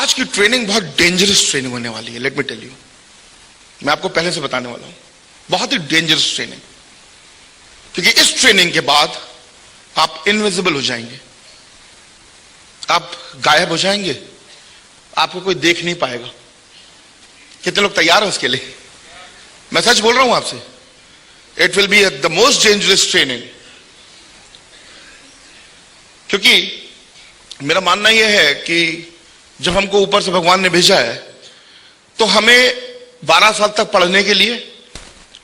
आज की ट्रेनिंग बहुत डेंजरस ट्रेनिंग होने वाली है। लेट मी टेल यू, मैं आपको पहले से बताने वाला हूं, बहुत ही डेंजरस ट्रेनिंग, क्योंकि इस ट्रेनिंग के बाद आप इनविजिबल हो जाएंगे, आप गायब हो जाएंगे, आपको कोई देख नहीं पाएगा। कितने लोग तैयार हैं उसके लिए? मैं सच बोल रहा हूं आपसे, it will be the most dangerous training. क्योंकि मेरा मानना यह है कि जब हमको ऊपर से भगवान ने भेजा है तो हमें 12 साल तक पढ़ने के लिए,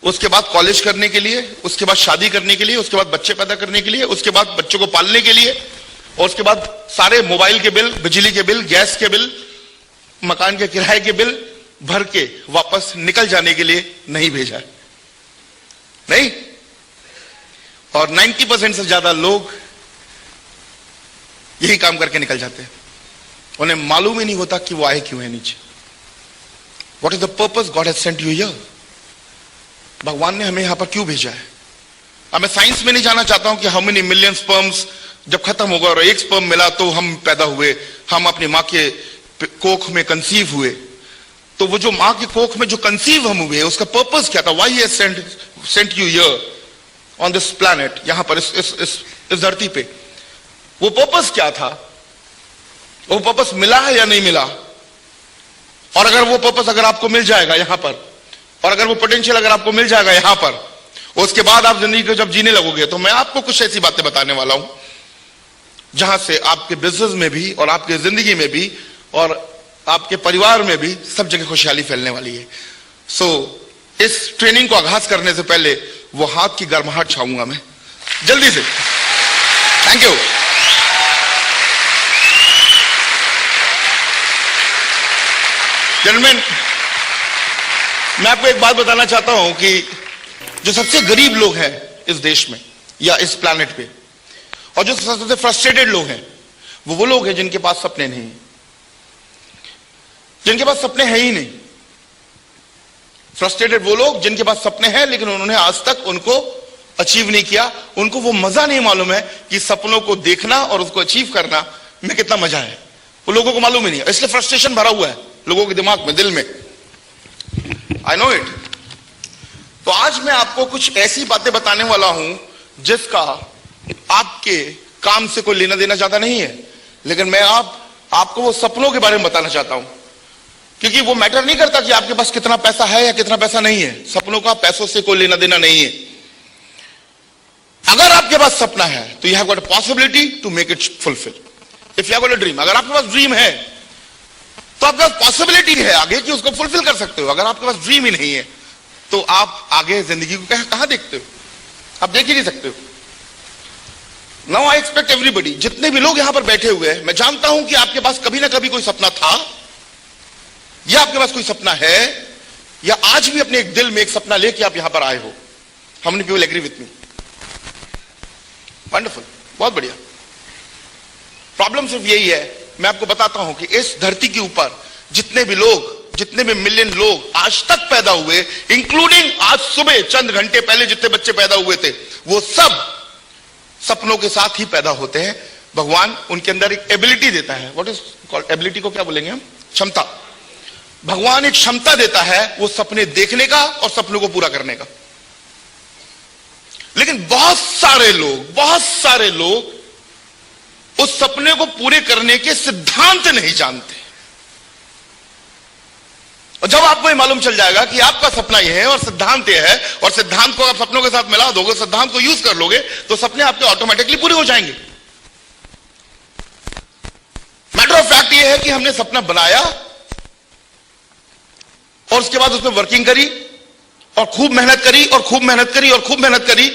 उसके बाद कॉलेज करने के लिए, उसके बाद शादी करने के लिए, उसके बाद बच्चे पैदा करने के लिए, उसके बाद बच्चों को पालने के लिए, और उसके बाद सारे मोबाइल के बिल, बिजली के बिल, गैस के बिल, मकान के किराए के बिल भर के वापस निकल जाने के लिए नहीं भेजा है। नहीं, और 90% से ज्यादा लोग यही काम करके निकल जाते हैं, उन्हें मालूम ही नहीं होता कि वो आए क्यों है नीचे। What is the purpose God has sent you here? भगवान ने हमें यहां पर क्यों भेजा है? अब मैं साइंस में नहीं जाना चाहता हूं कि हाउ मेनी मिलियन स्पर्म्स जब खत्म होगा और एक स्पर्म मिला तो हम पैदा हुए, हम अपनी मां के कोख में कंसीव हुए। तो वो जो मां की कोख में जो कंसीव हम हुए, उसका पर्पस क्या था? Why has sent you here on this planet, यहां पर इस धरती पे? वो पर्पस क्या था? वो पर्पस मिला है या नहीं मिला? और अगर वो पर्पस अगर आपको मिल जाएगा यहां पर, और अगर वो पोटेंशियल अगर आपको मिल जाएगा यहां पर, उसके बाद आप जिंदगी को जब जीने लगोगे, तो मैं आपको कुछ ऐसी बातें बताने वाला हूं जहां से आपके बिजनेस में भी और आपकी जिंदगी में भी और आपके परिवार में भी सब जगह खुशहाली फैलने वाली है। सो इस ट्रेनिंग को आगाज करने से पहले वो हाथ की गर्माहट छाऊंगा मैं जल्दी से। Thank you. जेंटलमैन, मैं आपको एक बात बताना चाहता हूं कि जो सबसे गरीब लोग हैं इस देश में या इस प्लैनेट पे, और जो सबसे फ्रस्ट्रेटेड लोग हैं, वो लोग हैं जिनके पास सपने नहीं, जिनके पास सपने हैं ही नहीं। फ्रस्ट्रेटेड वो लोग जिनके पास सपने हैं लेकिन उन्होंने आज तक उनको अचीव नहीं किया, उनको वो मजा नहीं मालूम है कि सपनों को देखना और उसको अचीव करना में कितना मजा है, वो लोगों को मालूम ही नहीं है। इसलिए फ्रस्ट्रेशन भरा हुआ है लोगों के दिमाग में, दिल में। I know it. तो आज मैं आपको कुछ ऐसी बातें बताने वाला हूं जिसका आपके काम से कोई लेना देना ज्यादा नहीं है, लेकिन मैं आपको वो सपनों के बारे में बताना चाहता हूं, क्योंकि वो मैटर नहीं करता कि आपके पास कितना पैसा है या कितना पैसा नहीं है। सपनों का पैसों से कोई लेना देना नहीं है। अगर आपके पास सपना है तो you have got a possibility to make it fulfil. If you have got a dream, अगर आपके पास ड्रीम है तो आपके पास पॉसिबिलिटी है आगे कि उसको फुलफिल कर सकते हो। अगर आपके पास ड्रीम ही नहीं है तो आप आगे जिंदगी को कहां देखते हो? आप देख ही नहीं सकते हो। नाउ आई एक्सपेक्ट एवरीबडी, जितने भी लोग यहां पर बैठे हुए हैं, मैं जानता हूं कि आपके पास कभी ना कभी कोई सपना था, या आपके पास कोई सपना है, या आज भी अपने एक दिल में एक सपना लेके आप यहां पर आए हो। How many people agree with me? Wonderful, बहुत बढ़िया। प्रॉब्लम सिर्फ यही है, मैं आपको बताता हूं कि इस धरती के ऊपर जितने भी लोग, जितने भी मिलियन लोग आज तक पैदा हुए, इंक्लूडिंग आज सुबह चंद घंटे पहले जितने बच्चे पैदा हुए थे, वो सब सपनों के साथ ही पैदा होते हैं। भगवान उनके अंदर एक एबिलिटी देता है। What is called ability? को क्या बोलेंगे हम? क्षमता। भगवान एक क्षमता देता है वो सपने देखने का और सपनों को पूरा करने का। लेकिन बहुत सारे लोग उस सपने को पूरे करने के सिद्धांत नहीं जानते। और जब आपको ये मालूम चल जाएगा कि आपका सपना यह है और सिद्धांत यह है, और सिद्धांत को आप सपनों के साथ मिला दोगे, सिद्धांत को यूज कर लोगे, तो सपने आपके ऑटोमेटिकली पूरे हो जाएंगे। मैटर ऑफ फैक्ट यह है कि हमने सपना बनाया और उसके बाद उसमें वर्किंग करी और खूब मेहनत करी और खूब मेहनत करी और खूब मेहनत करी।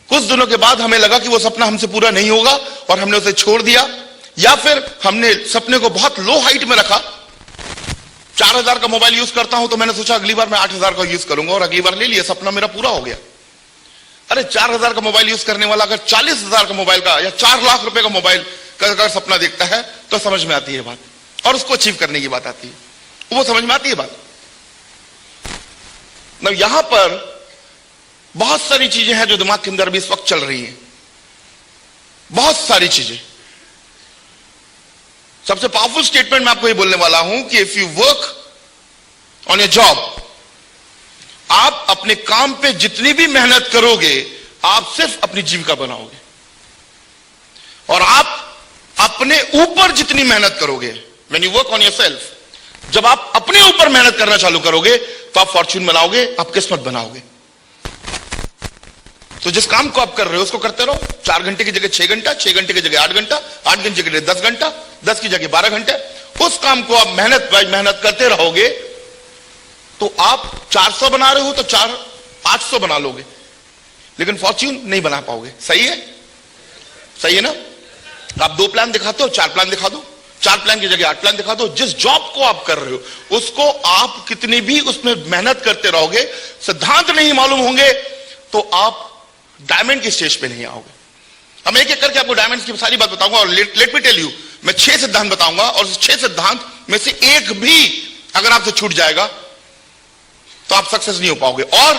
कुछ दिनों के बाद हमें लगा कि वो सपना हमसे पूरा नहीं होगा और हमने उसे छोड़ दिया, या फिर हमने सपने को बहुत लो हाइट में रखा। 4000 का मोबाइल यूज करता हूं तो मैंने सोचा अगली बार मैं 8000 का यूज करूंगा, और अगली बार ले लिया, सपना मेरा पूरा हो गया। अरे 4000 का मोबाइल यूज करने वाला अगर 40,000 का मोबाइल का या 4 लाख रुपए का मोबाइल का अगर सपना देखता है तो समझ में आती है बात, और उसको अचीव करने की बात आती है, वो समझ में आती है बात। ना यहां पर बहुत सारी चीजें हैं जो दिमाग के अंदर भी इस वक्त चल रही हैं, बहुत सारी चीजें। सबसे पावरफुल स्टेटमेंट मैं आपको ये बोलने वाला हूं कि if you work on your job, आप अपने काम पे जितनी भी मेहनत करोगे, आप सिर्फ अपनी जीविका बनाओगे। और आप अपने ऊपर जितनी मेहनत करोगे, when you work on yourself, जब आप अपने ऊपर मेहनत करना चालू करोगे तो आप फॉर्च्यून बनाओगे, आप किस्मत बनाओगे। तो जिस काम को आप कर रहे हो उसको करते रहो। 4 घंटे की जगह 6 घंटा, 6 घंटे की जगह 8 घंटा, 8 घंटे की जगह 10 घंटा, 10 की जगह 12 घंटे। उस काम को आप मेहनत बाय मेहनत करते रहोगे तो आप 400 बना रहे हो तो 800 बना लोगे, लेकिन फॉर्च्यून नहीं बना पाओगे। सही है? सही है ना? आप 2 प्लान दिखाते हो, 4 प्लान दिखा दो, 4 प्लान की जगह 8 प्लान दिखा दो। जिस जॉब को आप कर रहे हो उसको आप कितनी भी उसमें मेहनत करते रहोगे, सिद्धांत नहीं मालूम होंगे तो आप डायमंड की स्टेज पे नहीं आओगे। अब एक एक करके आपको डायमंड की सारी बात बताऊंगा और लेट मी टेल यू, मैं 6 सिद्धांत बताऊंगा और 6 सिद्धांत में से एक भी अगर आपसे छूट जाएगा तो आप सक्सेस नहीं हो पाओगे। और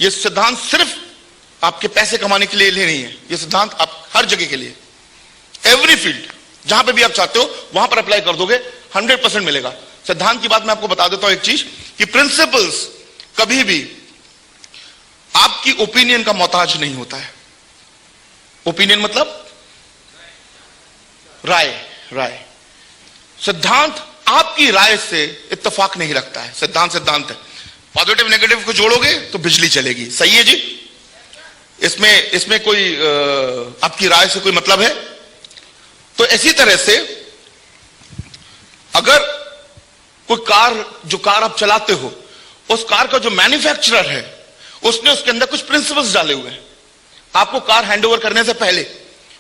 ये सिद्धांत सिर्फ आपके पैसे कमाने के लिए नहीं है, ये सिद्धांत आप हर जगह के लिए, एवरी फील्ड, जहां पे भी आप चाहते हो वहां पर अप्लाई कर दोगे, 100% मिलेगा। सिद्धांत की बात मैं आपको बता देता हूं एक चीज, कि प्रिंसिपल्स कभी भी आपकी ओपिनियन का मोहताज नहीं होता है। ओपिनियन मतलब राय। सिद्धांत आपकी राय से इत्तेफाक नहीं रखता है। सिद्धांत सिद्धांत है। पॉजिटिव नेगेटिव को जोड़ोगे तो बिजली चलेगी। सही है जी? इसमें कोई आपकी राय से कोई मतलब है? तो इसी तरह से अगर कोई जो कार आप चलाते हो, उस कार का जो मैन्युफैक्चरर है उसने उसके अंदर कुछ प्रिंसिपल्स डाले हुए हैं। आपको कार हैंडओवर करने से पहले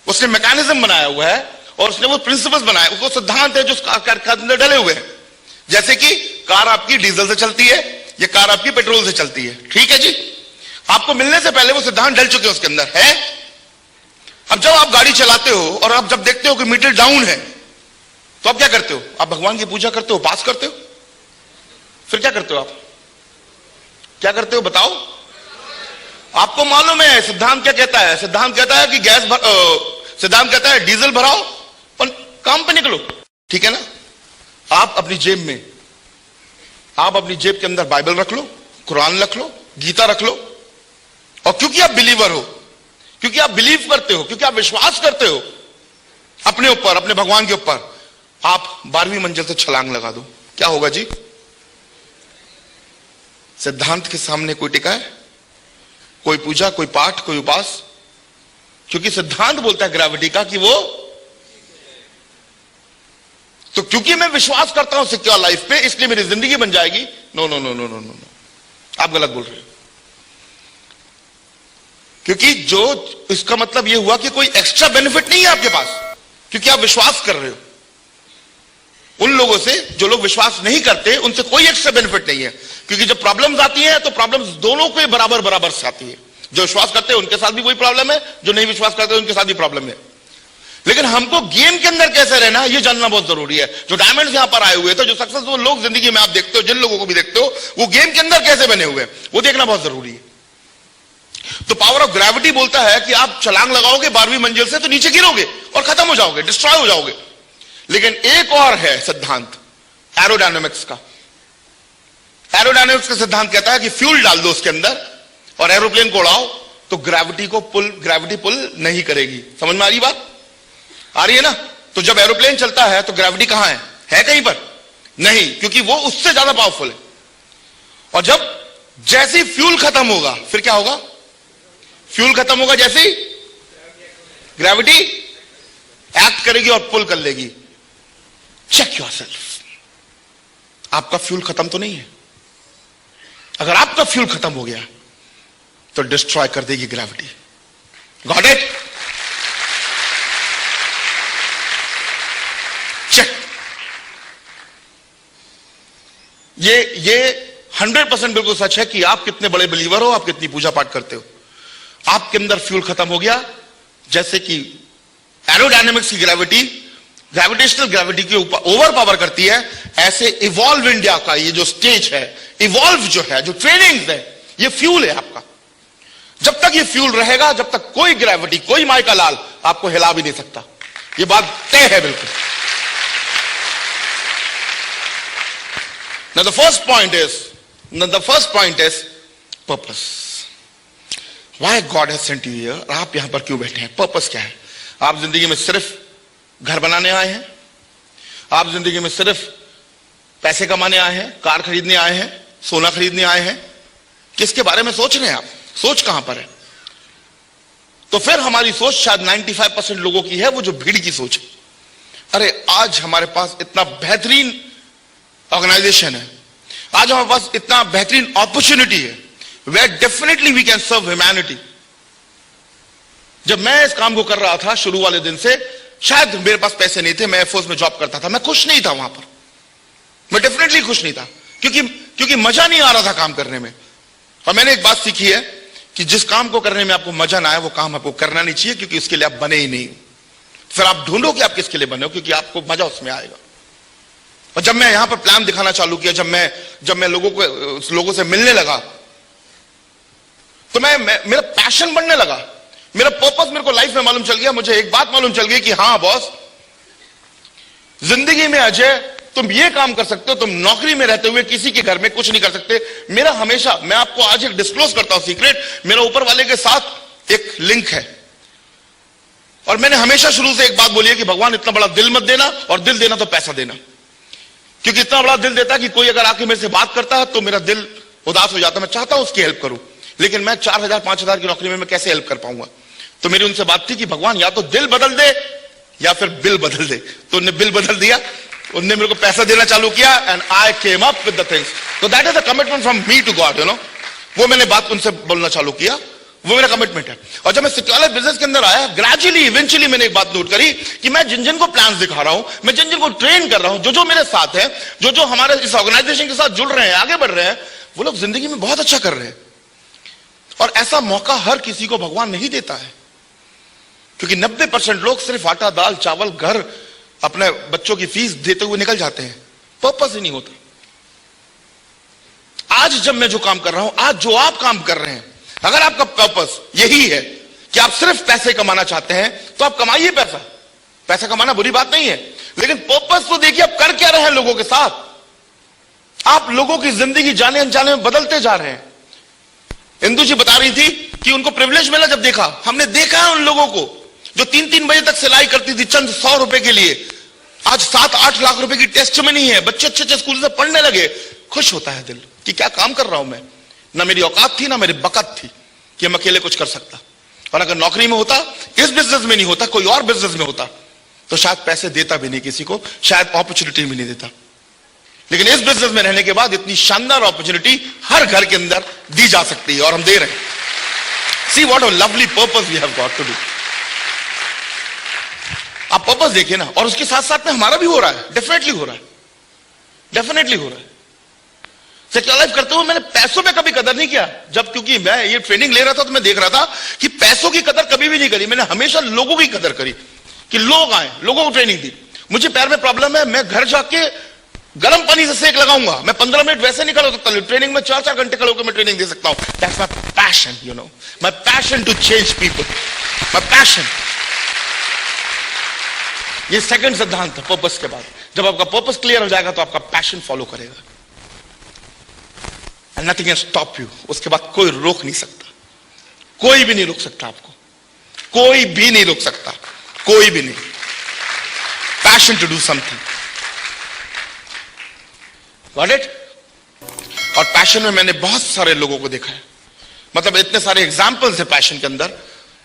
उसने मैकेनिज्म बनाया हुआ है और उसने वो प्रिंसिपल्स बनाए, वो सिद्धांत है जो उस कार के अंदर डले हुए हैं। जैसे कि कार आपकी डीजल से चलती है, ये कार आपकी पेट्रोल से चलती है। ठीक है जी? आपको मिलने से पहले वो सिद्धांत डल चुके हैं उसके अंदर है। अब जब आप गाड़ी चलाते हो और आप जब देखते हो कि मीटर डाउन है तो आप क्या करते हो? आप भगवान की पूजा करते हो, पास करते हो, फिर क्या करते हो? आप क्या करते हो बताओ? आपको मालूम है सिद्धांत क्या कहता है? सिद्धांत कहता है कि सिद्धांत कहता है डीजल भराओ और काम पे निकलो। ठीक है ना? आप अपनी जेब के अंदर बाइबल रख लो, कुरान रख लो, गीता रख लो, और क्योंकि आप बिलीवर हो, क्योंकि आप बिलीव करते हो, क्योंकि आप विश्वास करते हो अपने ऊपर, अपने भगवान के ऊपर, आप 12वीं मंजिल से छलांग लगा दो। क्या होगा जी? सिद्धांत के सामने कोई टिका है? कोई पूजा, कोई पाठ, कोई उपास? क्योंकि सिद्धांत बोलता है ग्रेविटी का कि वो, तो क्योंकि मैं विश्वास करता हूं सिक्योर लाइफ पे, इसलिए मेरी जिंदगी बन जाएगी। No no no no no no, आप गलत बोल रहे हो। क्योंकि जो इसका मतलब यह हुआ कि कोई एक्स्ट्रा बेनिफिट नहीं है आपके पास, क्योंकि आप विश्वास कर रहे हो। उन लोगों से जो लोग विश्वास नहीं करते उनसे कोई एक्स्ट्रा बेनिफिट नहीं है, क्योंकि जब प्रॉब्लम्स आती हैं तो प्रॉब्लम्स दोनों को बराबर बराबर से आती है। जो विश्वास करते हैं उनके साथ भी वही प्रॉब्लम है, जो नहीं विश्वास करते उनके साथ भी प्रॉब्लम है। लेकिन हमको गेम के अंदर कैसे रहना यह जानना बहुत जरूरी है। जो डायमंड्स यहां पर आए हुए थे, जो सक्सेसफुल लोग जिंदगी में आप देखते हो, जिन लोगों को भी देखते हो, वो गेम के अंदर कैसे बने हुए हैं वो देखना बहुत जरूरी है। तो पावर ऑफ ग्रेविटी बोलता है कि आप छलांग लगाओगे 12वीं मंजिल से तो नीचे गिरोगे और खत्म हो जाओगे, डिस्ट्रॉय हो जाओगे। लेकिन एक और है सिद्धांत एरोडायनेमिक्स का। एरोडायनेमिक्स का सिद्धांत कहता है कि फ्यूल डाल दो उसके अंदर और एरोप्लेन को उड़ाओ तो ग्रेविटी पुल नहीं करेगी। समझ में आ रही बात? आ रही है ना? तो जब एरोप्लेन चलता है तो ग्रेविटी कहां है कहीं पर नहीं, क्योंकि वो उससे ज्यादा पावरफुल है। और जैसे ही फ्यूल खत्म होगा फिर क्या होगा? फ्यूल खत्म होगा जैसे ही ग्रेविटी एक्ट करेगी और पुल कर लेगी। चेक योरसेल्फ, आपका फ्यूल खत्म तो नहीं है। अगर आपका फ्यूल खत्म हो गया तो डिस्ट्रॉय कर देगी ग्रेविटी। Got it? चेक। ये 100% बिल्कुल सच है कि आप कितने बड़े बिलीवर हो, आप कितनी पूजा पाठ करते हो। आपके अंदर फ्यूल खत्म हो गया, जैसे कि एरोडायनेमिक्स की ग्रेविटेशनल ग्रेविटी के ऊपर ओवर पावर करती है, ऐसे इवॉल्व इंडिया का ये जो स्टेज है, इवॉल्व जो है, जो ट्रेनिंग है, ये फ्यूल है आपका। जब तक ये फ्यूल रहेगा, जब तक कोई ग्रेविटी, कोई माइका लाल आपको हिला भी नहीं सकता। ये बात तय है बिल्कुल। Now the first point is purpose. Why God has sent you here? आप यहां पर क्यों बैठे हैं? पर्पस क्या है? आप जिंदगी में सिर्फ घर बनाने आए हैं? आप जिंदगी में सिर्फ पैसे कमाने आए हैं? कार खरीदने आए हैं? सोना खरीदने आए हैं? किसके बारे में सोच रहे हैं आप? सोच कहां पर है? तो फिर हमारी सोच शायद 95% लोगों की है, वो जो भीड़ की सोच है। अरे आज हमारे पास इतना बेहतरीन ऑर्गेनाइजेशन है, आज हमारे पास इतना बेहतरीन अपॉर्चुनिटी है, where definitely we can serve humanity. जब मैं इस काम को कर रहा था शुरू वाले दिन से, शायद मेरे पास पैसे नहीं थे, मैं एयरफोर्स में जॉब करता था, मैं खुश नहीं था वहां पर, मैं डेफिनेटली खुश नहीं था, क्योंकि मजा नहीं आ रहा था काम करने में। और मैंने एक बात सीखी है कि जिस काम को करने में आपको मजा ना आए वो काम आपको करना नहीं चाहिए, क्योंकि उसके लिए आप बने ही नहीं। फिर आप ढूंढो कि आप किसके लिए बने हो, क्योंकि आपको मजा उसमें आएगा। और जब मैं यहां पर प्लान दिखाना चालू किया, जब मैं लोगों से मिलने लगा, तो मेरा पैशन बढ़ने लगा, मेरा पर्पस मेरे को लाइफ में मालूम चल गया। मुझे एक बात मालूम चल गई कि हाँ बॉस, जिंदगी में अजय तुम ये काम कर सकते हो, तुम नौकरी में रहते हुए किसी के घर में कुछ नहीं कर सकते। मेरा हमेशा, मैं आपको आज एक डिस्क्लोज करता हूं सीक्रेट, मेरा ऊपर वाले के साथ एक लिंक है। और मैंने हमेशा शुरू से एक बात बोली है कि भगवान इतना बड़ा दिल मत देना, और दिल देना तो पैसा देना, क्योंकि इतना बड़ा दिल देता है कि कोई अगर आके मेरे से बात करता है तो मेरा दिल उदास हो जाता है। मैं चाहता हूं उसकी हेल्प करूं, लेकिन मैं 4,000 5,000 की नौकरी में मैं कैसे हेल्प कर पाऊंगा? तो मेरी उनसे बात थी कि भगवान या तो दिल बदल दे या फिर बिल बदल दे। तो उन्होंने बिल बदल दिया, उन्होंने मेरे को पैसा देना चालू किया, and I came up with the things. तो that is a commitment from me to God, you know. वो मैंने बात उनसे बोलना चालू किया, वो मेरा कमिटमेंट है। और जब मैं सिक्योर बिजनेस के अंदर आया, ग्रेजुअली इवेंचुअली मैंने एक बात नोट करी कि मैं जिन जिन को प्लान्स दिखा रहा हूं, मैं जिन जिन को ट्रेन कर रहा हूं, जो मेरे साथ है, जो हमारे इस ऑर्गेनाइजेशन के साथ जुड़ रहे हैं, आगे बढ़ रहे हैं, वो लोग जिंदगी में बहुत अच्छा कर रहे हैं। और ऐसा मौका हर किसी को भगवान नहीं देता है, क्योंकि 90% लोग सिर्फ आटा दाल चावल घर अपने बच्चों की फीस देते हुए निकल जाते हैं, पर्पस ही नहीं होता। आज जब मैं जो काम कर रहा हूं, आज जो आप काम कर रहे हैं, अगर आपका पर्पस यही है कि आप सिर्फ पैसे कमाना चाहते हैं, तो आप कमाइए पैसा। पैसा कमाना बुरी बात नहीं है, लेकिन पर्पस तो देखिए आप कर क्या रहे हैं लोगों के साथ। आप लोगों की जिंदगी जाने अनजाने में बदलते जा रहे हैं। इंदु जी बता रही थी कि उनको प्रिविलेज मिला जब देखा, हमने देखा है उन लोगों को जो 3-3 बजे तक सिलाई करती थी चंद 100 रुपए के लिए, आज 7-8 लाख रुपए की टेस्ट में नहीं है, बच्चे अच्छे स्कूल से पढ़ने लगे। खुश होता है दिल कि क्या काम कर रहा हूं मैं, ना मेरी औकात थी ना मेरी बकत थी कि हम अकेले कुछ कर सकता। और अगर नौकरी में होता, इस बिजनेस में नहीं होता, कोई और बिजनेस में होता, तो शायद पैसे देता भी नहीं किसी को, शायद अपॉर्चुनिटी भी नहीं देता। लेकिन इस बिजनेस में रहने के बाद इतनी शानदार अपॉर्चुनिटी हर घर के अंदर दी जा सकती है, और हम दे रहे हैं। See what a lovely purpose we have got to do. आप पर्पस देखिए ना, और उसके साथ साथ में हमारा भी हो रहा है, डेफिनेटली हो रहा है, डेफिनेटली हो रहा है। सेक्युलर लाइफ करते हुए मैंने पैसों में कभी कदर नहीं किया, क्योंकि मैं ये ट्रेनिंग ले रहा था तो मैं देख रहा था कि पैसों की कदर कभी भी नहीं करी। मैंने हमेशा लोगों की कदर करी, कि लोग आए, लोगों को ट्रेनिंग दी। मुझे पैर में प्रॉब्लम है, मैं घर जाके गर्म पानी से सेक लगाऊंगा, मैं 15 मिनट वैसे नहीं खड़ा हो सकता, ट्रेनिंग में 4-4 घंटे खड़े होकर मैं ट्रेनिंग दे सकता हूं। That's my passion, you know, my passion to change people, my passion. ये सेकंड सिद्धांत है पर्पस के बाद। जब आपका पर्पस क्लियर हो जाएगा तो आपका पैशन फॉलो करेगा, and nothing can stop you. उसके बाद कोई रोक नहीं सकता, कोई भी नहीं रोक सकता आपको, कोई भी नहीं रोक सकता, कोई भी नहीं। Passion to do something, got it? और पैशन में मैंने बहुत सारे लोगों को देखा है, मतलब इतने सारे एग्जाम्पल्स है पैशन के अंदर,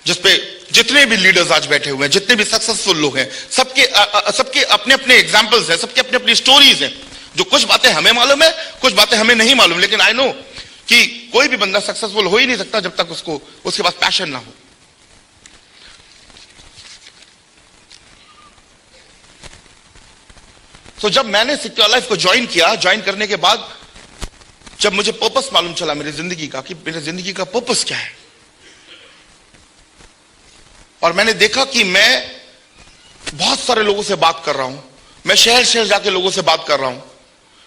जिसपे जितने भी लीडर्स आज बैठे हुए हैं, जितने भी सक्सेसफुल लोग हैं, सबके अपने अपने एग्जाम्पल्स हैं, सबके अपने अपनी स्टोरीज हैं। जो कुछ बातें हमें मालूम है, कुछ बातें हमें नहीं मालूम, लेकिन आई नो कि कोई भी बंदा सक्सेसफुल हो ही नहीं सकता जब तक उसके पास पैशन ना हो। तो जब मैंने सिक्योर लाइफ को ज्वाइन किया, ज्वाइन करने के बाद जब मुझे पर्पस मालूम चला मेरी जिंदगी का, कि मेरी जिंदगी का पर्पस क्या है, और मैंने देखा कि मैं बहुत सारे लोगों से बात कर रहा हूं, मैं शहर शहर जाके लोगों से बात कर रहा हूं,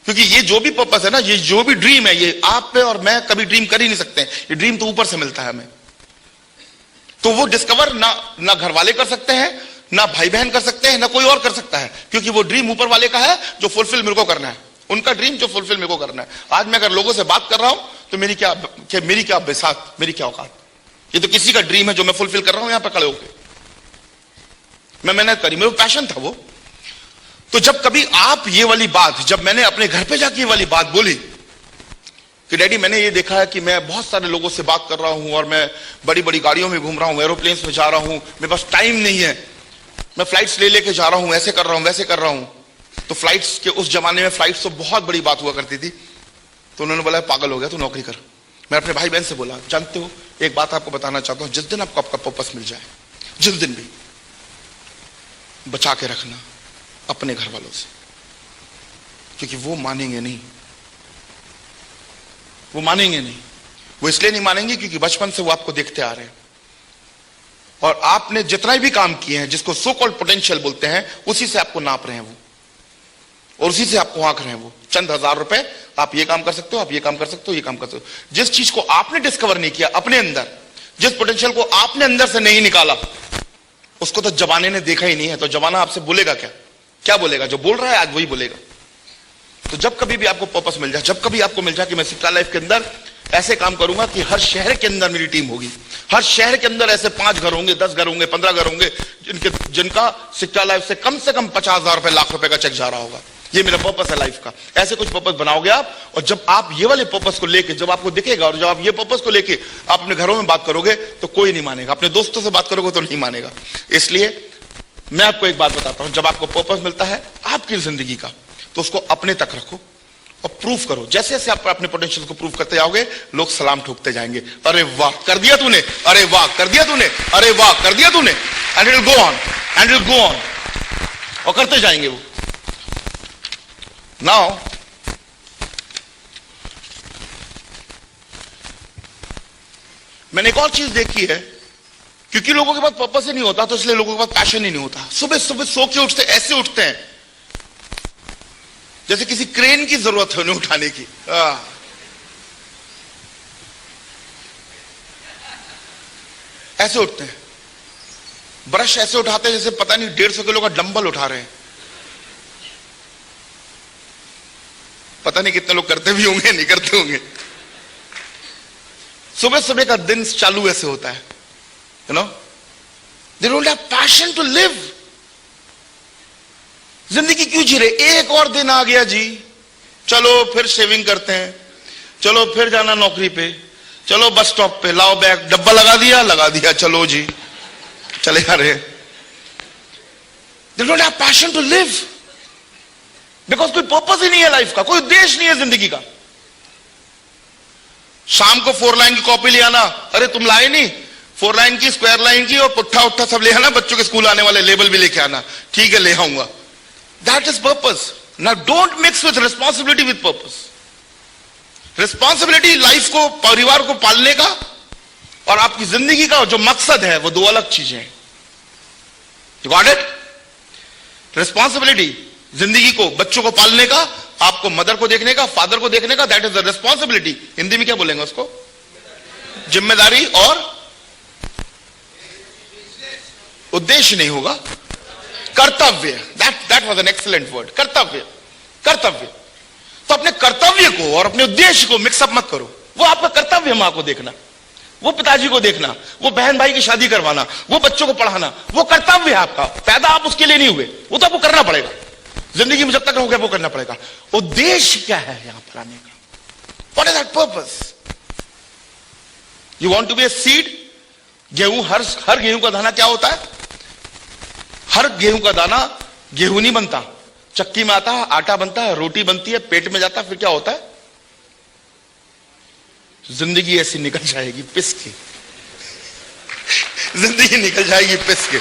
क्योंकि ये जो भी पर्पस है ना, ये जो भी ड्रीम है, ये आप पे और मैं कभी ड्रीम कर ही नहीं सकते। ये ड्रीम तो ऊपर से मिलता है हमें, तो वो डिस्कवर ना घर वाले कर सकते हैं, ना भाई बहन कर सकते हैं, ना कोई और कर सकता है, क्योंकि वो ड्रीम ऊपर वाले का है जो फुलफिल मेरे को करना है। उनका ड्रीम जो फुलफिल मेरे को करना है। आज मैं अगर लोगों से बात कर रहा हूं तो मेरी क्या बेसात, मेरी क्या औकात। ये तो किसी का ड्रीम है जो मैं फुलफिल कर रहा हूं यहां पर खड़े होकर। मैं मेहनत करी, मेरा पैशन था वो। तो जब कभी आप ये वाली बात, जब मैंने अपने घर पे जाके ये वाली बात बोली कि डैडी मैंने ये देखा है कि मैं बहुत सारे लोगों से बात कर रहा हूं और मैं बड़ी बड़ी गाड़ियों में घूम रहा हूं, एरोप्लेन्स में जा रहा हूं, मेरे पास टाइम नहीं है, मैं फ्लाइट्स ले लेके जा रहा हूं, ऐसे कर रहा हूं वैसे कर रहा हूं। तो फ्लाइट्स के उस जमाने में फ्लाइट्स तो बहुत बड़ी बात हुआ करती थी। तो उन्होंने बोला पागल हो गया तू, नौकरी कर। मैं अपने भाई बहन से बोला जानते हो एक बात आपको बताना चाहता हूं, जिस दिन आपको आपका पर्पस मिल जाए, जिस दिन भी, बचा के रखना अपने घर वालों से, क्योंकि वो मानेंगे नहीं। वो मानेंगे नहीं। वो इसलिए नहीं मानेंगे क्योंकि बचपन से वो आपको देखते आ रहे हैं और आपने जितना भी काम किए हैं जिसको सो कॉल्ड पोटेंशियल बोलते हैं, उसी से आपको नाप रहे हैं वो और उसी से आपको आंक रहे हैं वो। चंद हजार रुपए, आप ये काम कर सकते हो, आप ये काम कर सकते हो, ये काम कर सकते हो। जिस चीज को आपने डिस्कवर नहीं किया अपने अंदर, जिस पोटेंशियल को आपने अंदर से नहीं निकाला, उसको तो जमाने ने देखा ही नहीं है। तो जमाना आपसे बोलेगा क्या? क्या बोलेगा? जो बोल रहा है आज वही बोलेगा। तो जब कभी भी आपको पर्पस मिल जाए, जब कभी आपको मिल जाए कि मैं सिक्का लाइफ के अंदर ऐसे काम करूंगा कि हर शहर के अंदर मेरी टीम होगी, हर शहर के अंदर ऐसे 5 घर होंगे, 10 घर होंगे, 15 घर होंगे जिनका सिक्का लाइफ से कम 50,000 रुपए, लाख रुपए का चेक जा रहा होगा। ये मेरा पर्पस है लाइफ का। ऐसे कुछ पर्पस बनाओगे आप, और जब आप ये वाले पर्पस को लेके, जब आपको दिखेगा और जब आप ये पर्पस को लेके आप अपने घरों में बात करोगे तो कोई नहीं मानेगा, अपने दोस्तों से बात करोगे तो नहीं मानेगा। इसलिए मैं आपको एक बात बताता हूं, जब आपको पर्पस मिलता है आपकी जिंदगी का, तो उसको अपने तक रखो और प्रूफ करो। जैसे जैसे आप अपने पोटेंशियल को प्रूफ करते जाओगे, लोग सलाम ठोकते जाएंगे, अरे वाह कर दिया तूने, अरे वाह कर दिया तूने, अरे वाह कर दिया तूने, and it will go on, and it will go on, और करते जाएंगे वो। नाउ मैंने एक और चीज देखी है, क्योंकि लोगों के पास पर्पस ही नहीं होता, तो इसलिए लोगों के पास पैशन ही नहीं होता। सुबह सुबह सो के उठते, ऐसे उठते हैं जैसे किसी क्रेन की जरूरत है उन्हें उठाने की। ऐसे उठते हैं, ब्रश ऐसे उठाते हैं जैसे पता नहीं 150 किलो का डंबल उठा रहे हैं। पता नहीं कितने लोग करते भी होंगे, नहीं करते होंगे। सुबह सुबह का दिन चालू ऐसे होता है, you know, they don't have passion to live. जिंदगी क्यों जी रहे? एक और दिन आ गया जी, चलो फिर शेविंग करते हैं, चलो फिर जाना नौकरी पे, चलो बस स्टॉप पे, लाओ बैग, डब्बा लगा दिया, चलो जी चले जा रहे। They don't have passion to live, because कोई पर्पस ही नहीं है लाइफ का, कोई उद्देश्य नहीं है जिंदगी का। शाम को 4 लाइन की कॉपी ले आना, अरे तुम लाए नहीं, 4 लाइन की, स्क्वायर लाइन की, और पुट्ठा सब ले आना, बच्चों के स्कूल आने वाले लेबल भी लेके आना, ठीक है ले आऊंगा। That is purpose. Now don't mix with responsibility with purpose. Responsibility life को, परिवार को पालने का, और आपकी जिंदगी का जो मकसद है वो 2 अलग चीजें हैं। You got it? Responsibility जिंदगी को, बच्चों को पालने का, आपको मदर को देखने का, फादर को देखने का, that is the responsibility. Hindi में क्या बोलेंगे उसको? जिम्मेदारी। और उद्देश्य नहीं होगा, कर्तव्य। That was an excellent word, कर्तव्य। कर्तव्य। तो अपने कर्तव्य को और अपने उद्देश्य को मिक्सअप मत करो। वो आपका कर्तव्य है मां को देखना, वो पिताजी को देखना, वो बहन भाई की शादी करवाना, वो बच्चों को पढ़ाना, वो कर्तव्य है आपका। पैदा आप उसके लिए नहीं हुए, वो तो आपको करना पड़ेगा जिंदगी में, जब तक रहोगे वो करना पड़ेगा। उद्देश्य क्या है यहां पर आने का? What is that purpose? You want to be a seed. गेहूं, हर गेहूं का दाना क्या होता है? हर गेहूं का दाना गेहूं नहीं बनता, चक्की में आता है, आटा बनता है, रोटी बनती है, पेट में जाता है, फिर क्या होता है? जिंदगी ऐसी निकल जाएगी पिस के, जिंदगी निकल जाएगी पिस के।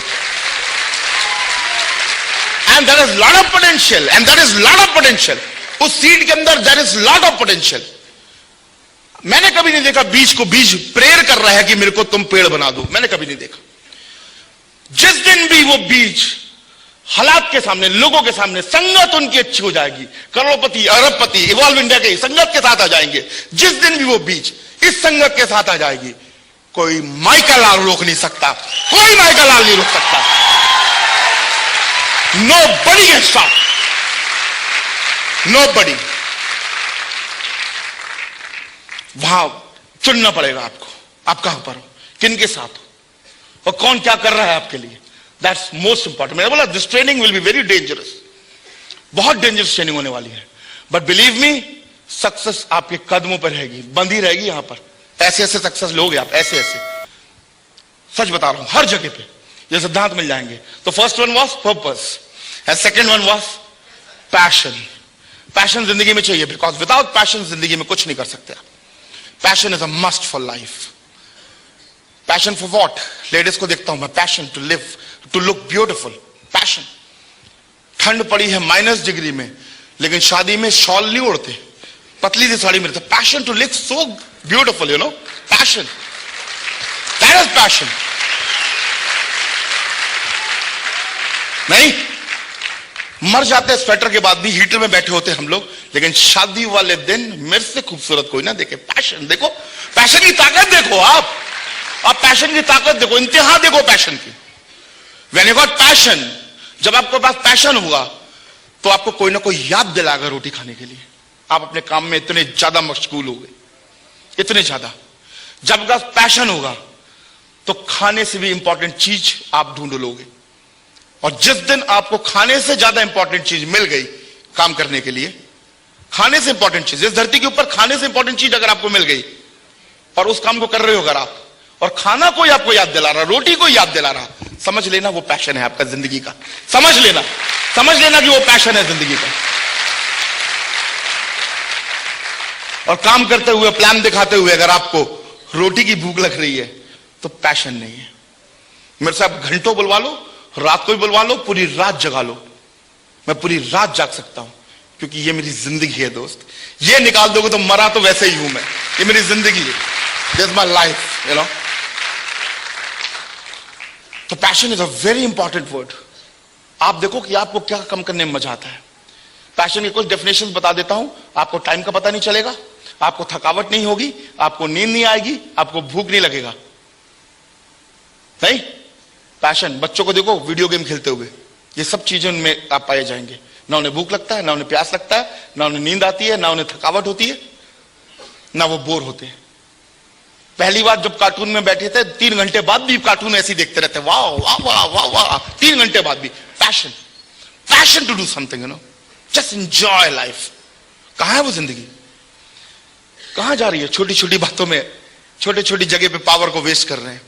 And there is lot of potential, and there is lot of potential. उस सीड के अंदर there is lot of potential. मैंने कभी नहीं देखा बीज को बीज प्रेयर कर रहा है कि मेरे को तुम पेड़ बना दो, मैंने कभी नहीं देखा। जिस दिन भी वो बीज हालात के सामने, लोगों के सामने, संगत उनकी अच्छी हो जाएगी, करोड़पति, अरबपति, इवॉल्व इंडिया के संगत के साथ आ जाएंगे। जिस दिन भी वो बीज इस संगत के साथ आ जाएगी, कोई माइकल लाल रोक नहीं सकता, कोई माइकल लाल नहीं रोक सकता। Nobody can stop. Nobody. वहां चुनना पड़ेगा आपको, आप कहां पर हो, किन के साथ हो, और कौन क्या कर रहा है आपके लिए। That's most important. मैंने बोला this training will be very dangerous, बहुत डेंजरस ट्रेनिंग होने वाली है, बट बिलीव मी सक्सेस आपके कदमों पर रहेगी, बंधी रहेगी यहां पर। ऐसे ऐसे सक्सेस लोगे आप, ऐसे ऐसे, सच बता रहा हूं, हर जगह पे ये सिद्धांत मिल जाएंगे। तो first one was purpose and second one was passion. Passion जिंदगी में चाहिए, बिकॉज विदाउट पैशन जिंदगी में कुछ नहीं कर सकते आप। Passion is a must for life. Passion for what? Ladies को देखता हूं मैं, passion to live, to look beautiful. Passion, ठंड पड़ी है -डिग्री में, लेकिन शादी में शॉल नहीं ओढ़ते, पतली सी साड़ी में रहते। Passion to look so beautiful, you know, passion, that is passion. नहीं, मर जाते हैं स्वेटर के बाद भी, हीटर में बैठे होते हम लोग, लेकिन शादी वाले दिन मेरे से खूबसूरत कोई ना देखे। पैशन देखो, पैशन की ताकत देखो आप पैशन की ताकत देखो, इंतहा देखो पैशन की। व्हेन यू गॉट पैशन, जब आपके पास पैशन होगा तो आपको कोई ना कोई याद दिलाएगा रोटी खाने के लिए। आप अपने काम में इतने ज्यादा मशगूल हो गए, इतने ज्यादा। जब आपका पैशन होगा तो खाने से भी इंपॉर्टेंट चीज आप ढूंढ लोगे, और जिस दिन आपको खाने से ज्यादा इंपॉर्टेंट चीज मिल गई काम करने के लिए, खाने से इंपॉर्टेंट चीज, इस धरती के ऊपर खाने से इंपॉर्टेंट चीज अगर आपको मिल गई और उस काम को कर रहे हो अगर आप, और खाना कोई आपको याद दिला रहा, रोटी कोई याद दिला रहा, समझ लेना वो पैशन है आपका जिंदगी का। समझ लेना कि वो पैशन है जिंदगी का। और काम करते हुए, प्लान दिखाते हुए अगर आपको रोटी की भूख लग रही है तो पैशन नहीं है। मेरे से आप घंटों बुलवा लो, रात को भी बुलवा लो, पूरी रात जगा लो, मैं पूरी रात जाग सकता हूं, क्योंकि ये मेरी जिंदगी है दोस्त। ये निकाल दोगे तो मरा तो वैसे ही हूं मैं, ये मेरी जिंदगी है, this is my life, you know. तो passion is a very important word. आप देखो कि आपको क्या कम करने में मजा आता है। पैशन की कुछ डेफिनेशन बता देता हूं, आपको टाइम का पता नहीं चलेगा, आपको थकावट नहीं होगी, आपको नींद नहीं आएगी, आपको भूख नहीं लगेगा। नहीं, पैशन, बच्चों को देखो वीडियो गेम खेलते हुए, ये सब चीजें उनमें आप पाए जाएंगे। ना उन्हें भूख लगता है, ना उन्हें प्यास लगता है, ना उन्हें नींद आती है, ना उन्हें थकावट होती है, ना वो बोर होते हैं। पहली बार जब कार्टून में बैठे थे, 3 घंटे बाद भी कार्टून ऐसे ही देखते रहते, वाह वाह वाह वाह वाह, 3 घंटे बाद भी। Passion, passion to do something, you know, just enjoy life. कहां है वो जिंदगी, कहां जा रही है? छोटी छोटी बातों में, छोटी छोटी जगह पे पावर को वेस्ट कर रहे हैं।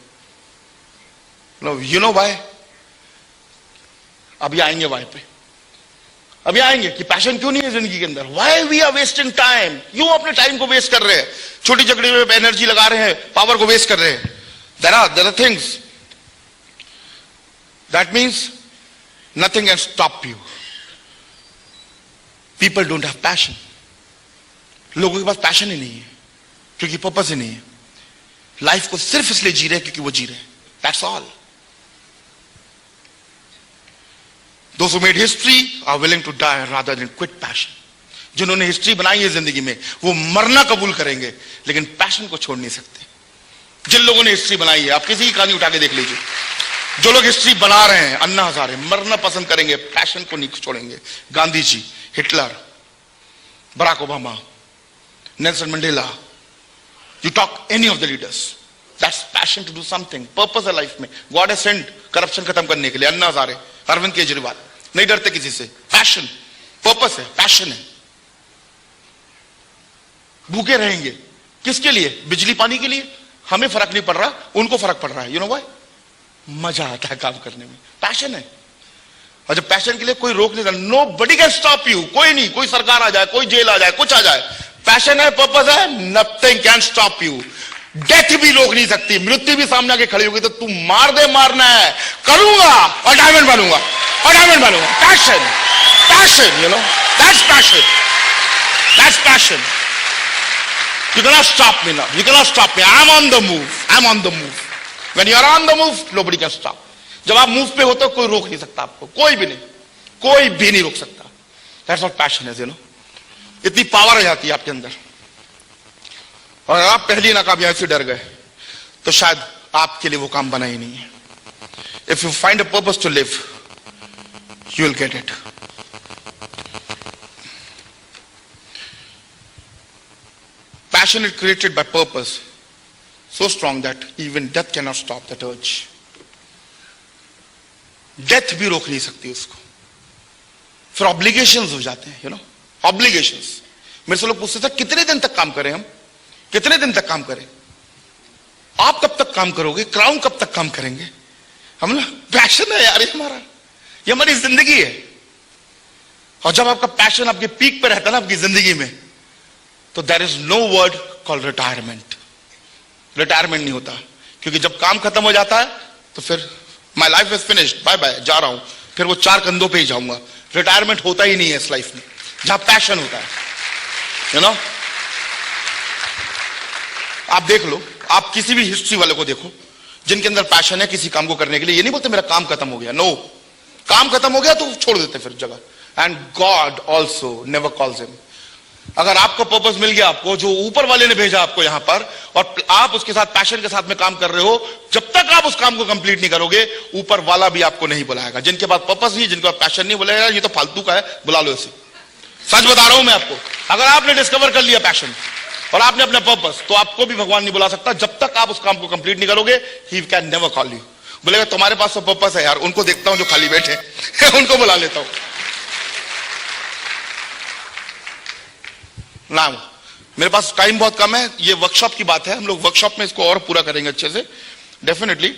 You know why? अभी आएंगे व्हाई पे, अभी आएंगे कि पैशन क्यों नहीं है जिंदगी के अंदर। Why we are wasting time, क्यों अपने टाइम को वेस्ट कर रहे हैं, छोटी झगड़ी में एनर्जी लगा रहे हैं, पावर को वेस्ट कर रहे हैं। There are things, that means nothing can stop you. People don't have passion, लोगों के पास पैशन ही नहीं है, क्योंकि पर्पस ही नहीं है। लाइफ को सिर्फ इसलिए जी रहे हैं क्योंकि वो जी रहे हैं, that's all. Those who made history are willing to die rather than quit passion. जिन्होंने हिस्ट्री बनाई है जिंदगी में, वो मरना कबूल करेंगे, लेकिन पैशन को छोड़ नहीं सकते। जिन लोगों ने हिस्ट्री बनाई है, आप किसी की कहानी उठा के देख लीजिए, जो लोग हिस्ट्री बना रहे हैं, अन्ना हजारे, मरना पसंद करेंगे, पैशन को नहीं छोड़ेंगे। Gandhi ji, Hitler, Barack Obama, Nelson Mandela, you talk any of the leaders, that's passion to do something. Purpose है लाइफ में। गॉड हैज सेंट करप्शन खत्म करने के लिए, अन्ना हजारे, अरविंद केजरीवाल, नहीं डरते किसी से। पैशन, पर्पस है, पैशन है। भूखे रहेंगे किसके लिए? बिजली पानी के लिए। हमें फर्क नहीं पड़ रहा, उनको फर्क पड़ रहा है। You know why? मजा आता है काम करने में, पैशन है। और जब पैशन के लिए कोई रोक नहीं रहा, nobody can stop you, कोई नहीं, कोई सरकार आ जाए, कोई जेल आ जाए, कुछ आ जाए, पैशन है, पर्पस है, nothing can stop you. Death भी रोक नहीं सकती, मृत्यु भी सामने आके खड़ी होगी तो तू मार दे, मारना है, करूंगा और डायमंड बनूंगा, और डायमंड बनूंगा। Passion, passion, you no, that's passion, that's passion. You cannot stop me now. You cannot stop me. I'm on the move. I'm on the move. When you are on the move, nobody can stop. जब आप move पे होते हो कोई रोक नहीं सकता आपको, कोई भी नहीं, कोई भी नहीं रोक सकता। That's what passion is, you know. इतनी पावर आ जाती है आपके अंदर। और आप पहली नाकामयाबी से डर गए तो शायद आपके लिए वो काम बना ही नहीं है। If you find a purpose to live, you will get it. passion is created by purpose, so strong that even death cannot stop that urge. Death भी रोक नहीं सकती उसको. फिर ऑब्लिगेशंस हो जाते हैं, ऑब्लिगेशंस. मेरे से लोग पूछते थे कितने दिन तक काम करें हम, कितने दिन तक काम करें. आप कब तक काम करोगे, क्राउन कब तक काम करेंगे. हम ना पैशन है यार, ये हमारा, ये हमारी जिंदगी है. और जब आपका पैशन आपके पीक पे रहता है ना आपकी जिंदगी में, तो there is no word called retirement. Retirement नहीं होता, क्योंकि जब काम खत्म हो जाता है तो फिर my life is finished, bye bye, जा रहा हूं, फिर वो चार कंधों पे ही जाऊंगा. रिटायरमेंट होता ही नहीं है इस लाइफ में जहां पैशन होता है. आप देख लो, आप किसी भी हिस्ट्री वाले को देखो जिनके अंदर पैशन है किसी काम को करने के लिए. ये नहीं बोलते मेरा काम खत्म हो गया, नो. काम खत्म हो गया तो छोड़ देते फिर जगह. And God also never calls him. अगर आपको पर्पस मिल गया, आपको जो ऊपर वाले ने भेजा आपको यहां पर, और आप उसके साथ पैशन के साथ में काम कर रहे हो, जब तक आप उस काम को कंप्लीट नहीं करोगे ऊपर वाला भी आपको नहीं बुलाएगा. जिनके पास पर्पस नहीं, जिनके पास पैशन नहीं, बोलेगा ये तो फालतू का है, बुला लो इसे. सच बता रहा हूं मैं आपको. अगर आपने डिस्कवर कर लिया पैशन और आपने अपना पर्पस, तो आपको भी भगवान नहीं बुला सकता जब तक आप उस काम को कंप्लीट नहीं करोगे. He can never call you. बोलेगा तुम्हारे पास तो पर्पस है यार, उनको देखता हूं जो खाली बैठे उनको बुला लेता हूं. ना, मेरे पास टाइम बहुत कम है. ये वर्कशॉप की बात है, हम लोग वर्कशॉप में इसको और पूरा करेंगे अच्छे से, definitely.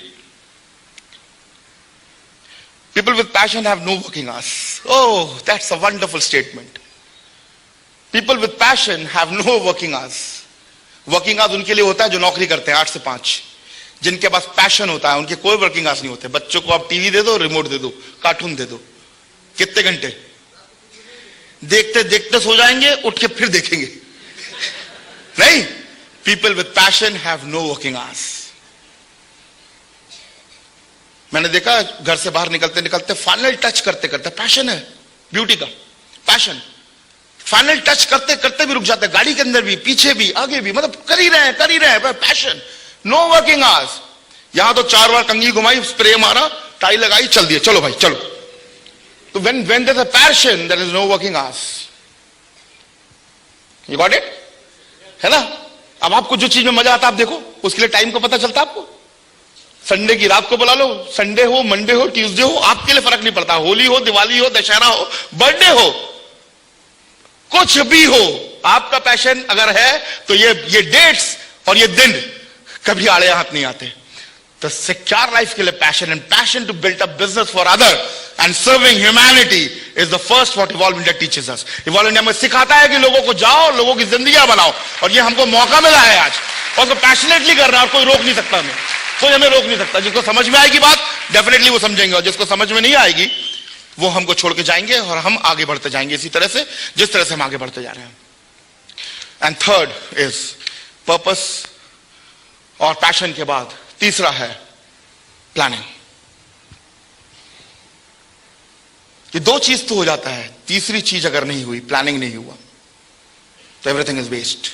People with passion have no working hours. Oh, that's a wonderful statement. People with passion have no working hours. Working hours उनके लिए होता है जो नौकरी करते हैं 8 से 5. जिनके पास पैशन होता है उनके कोई वर्किंग आवर्स नहीं होते. बच्चों को आप टीवी दे दो, रिमोट दे दो, कार्टून दे दो, कितने घंटे देखते देखते सो जाएंगे, उठ के फिर देखेंगे. नहीं, people with passion have no working hours. मैंने देखा घर से बाहर निकलते निकलते फाइनल टच करते करते, पैशन है ब्यूटी का, पैशन, फाइनल टच करते करते भी रुक जाते हैं. गाड़ी के अंदर भी, पीछे भी, आगे भी, मतलब कर ही रहे हैं पैशन. No working hours. यहां तो 4 बार कंघी घुमाई, स्प्रे मारा, टाई लगाई, चल दिया, चलो भाई चलो. तो when there's a passion, there is no working hours. You got it? है ना. अब आपको जो चीज में मजा आता है आप देखो, उसके लिए टाइम का पता चलता है आपको. संडे की रात को बुला लो, संडे हो, मंडे हो, ट्यूसडे हो, आपके लिए फर्क नहीं पड़ता. होली हो, दिवाली हो, दशहरा हो, बर्थडे हो, कुछ भी हो, आपका पैशन अगर है तो ये डेट्स और ये दिन कभी आड़े हाथ नहीं आते. तो सिक्योर लाइफ के लिए passion, and passion to build a business for other and serving humanity is the first what Evolve India teaches us. Evolve India में सिखाता है कि लोगों को जाओ, लोगों की जिंदगियां बनाओ. और ये हमको मौका मिला है आज, और तो पैशनेटली कर रहा है, और कोई रोक नहीं सकता हमें, कोई हमें रोक नहीं सकता. जिसको समझ में आएगी बात डेफिनेटली वो समझेंगे, और जिसको समझ में नहीं आएगी वो हमको छोड़ के जाएंगे, और हम आगे बढ़ते जाएंगे इसी तरह से जिस तरह से हम आगे बढ़ते जा रहे हैं. एंड थर्ड इज पर्पस, और पैशन के बाद तीसरा है प्लानिंग. ये 2 चीज तो हो जाता है, तीसरी चीज अगर नहीं हुई, प्लानिंग नहीं हुआ, तो एवरीथिंग इज वेस्ट.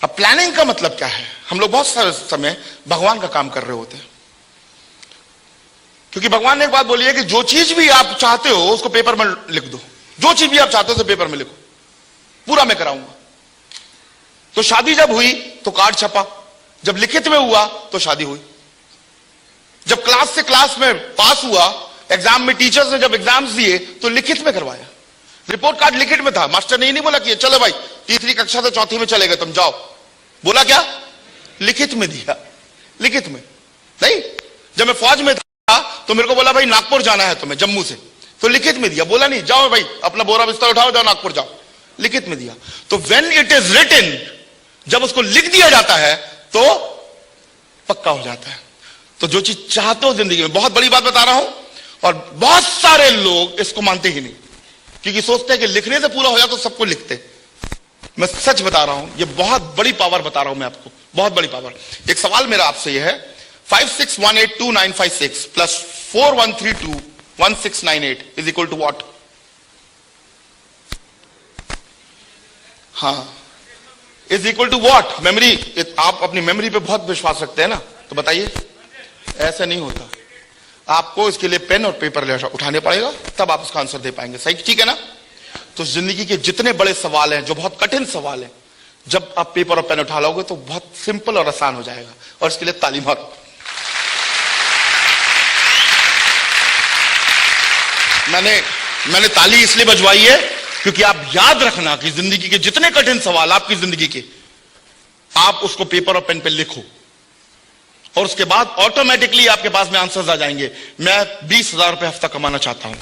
अब प्लानिंग का मतलब क्या है. हम लोग बहुत सारे समय भगवान का काम कर रहे होते हैं, क्योंकि भगवान ने एक बात बोली है कि जो चीज भी आप चाहते हो उसको पेपर में लिख दो. जो चीज भी आप चाहते हो उसे पेपर में लिखो, पूरा मैं कराऊंगा. तो शादी जब हुई तो कार्ड छपा, जब लिखित में हुआ तो शादी हुई. जब क्लास से क्लास में पास हुआ, एग्जाम में टीचर्स ने जब एग्जाम्स दिए तो लिखित में करवाया. रिपोर्ट कार्ड लिखित में था. मास्टर ने नहीं बोला कि चलो भाई तीसरी कक्षा से चौथी में चले गए तुम जाओ. बोला क्या? लिखित में दिया. लिखित में नहीं. जब मैं फौज में था तो मेरे को बोला भाई नागपुर जाना है तुम्हें जम्मू से, तो लिखित में दिया. बोला नहीं जाओ भाई अपना बोरा बिस्तर उठाओ, जाओ नागपुर जाओ. लिखित में दिया. तो व्हेन इट इज रिटन, जब उसको लिख दिया जाता है तो पक्का हो जाता है. तो जो चीज चाहते हो जिंदगी में, बहुत बड़ी बात बता रहा हूं, और बहुत सारे लोग इसको मानते ही नहीं, क्योंकि सोचते हैं कि लिखने से पूरा हो जाए तो सबको लिखते. मैं सच बता रहा हूं, ये बहुत बड़ी पावर बता रहा हूं मैं आपको, बहुत बड़ी पावर. एक सवाल मेरा आपसे यह है, 56182956 प्लस 41321698 इज इक्वल टू व्हाट? हाँ, is equal to what? Memory. आप अपनी मेमोरी पे बहुत विश्वास रखते हैं ना, तो बताइए. ऐसा नहीं होता. आपको इसके लिए पेन और पेपर उठाने पड़ेगा, तब आप उसका आंसर दे पाएंगे. सही, ठीक है ना. तो जिंदगी के जितने बड़े सवाल हैं, जो बहुत कठिन सवाल हैं, जब आप पेपर और पेन उठा लोगे तो बहुत सिंपल और आसान हो जाएगा, और इसके लिए ताली मारो। मैंने ताली इसलिए बजवाई है क्योंकि आप याद रखना कि जिंदगी के जितने कठिन सवाल आपकी जिंदगी के, आप उसको पेपर और पेन पे लिखो, और उसके बाद ऑटोमेटिकली आपके पास में आंसर्स आ जाएंगे। मैं 20,000 रुपए हफ्ता कमाना चाहता हूं,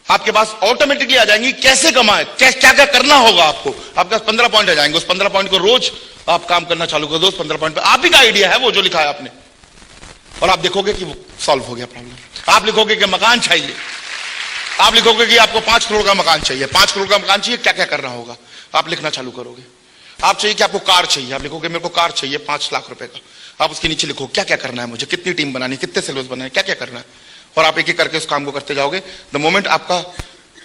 आपके पास ऑटोमेटिकली आ जाएंगी। कैसे कमाए, क्या क्या करना होगा आपको, आपके पास 15 पॉइंट आ जाएंगे। उस 15 पॉइंट को रोज आप काम करना चालू कर दो। उस 15 पॉइंट पे आप ही का आइडिया है वो जो लिखा है आपने, और आप देखोगे कि वो सॉल्व हो गया प्रॉब्लम। आप लिखोगे कि मकान चाहिए, आप लिखोगे कि आपको 5 करोड़ का मकान चाहिए। 5 करोड़ का मकान चाहिए, क्या क्या करना होगा, आप लिखना चालू करोगे। आप चाहिए कि आपको कार चाहिए, आप लिखोगे मेरे को कार चाहिए 5 लाख रुपए का। आप उसके नीचे लिखो क्या क्या करना है मुझे, कितनी टीम बनानी, कितने सेल्स बनाने, क्या क्या करना है, और आप एक एक करके उस काम को करते जाओगे। द मोमेंट आपका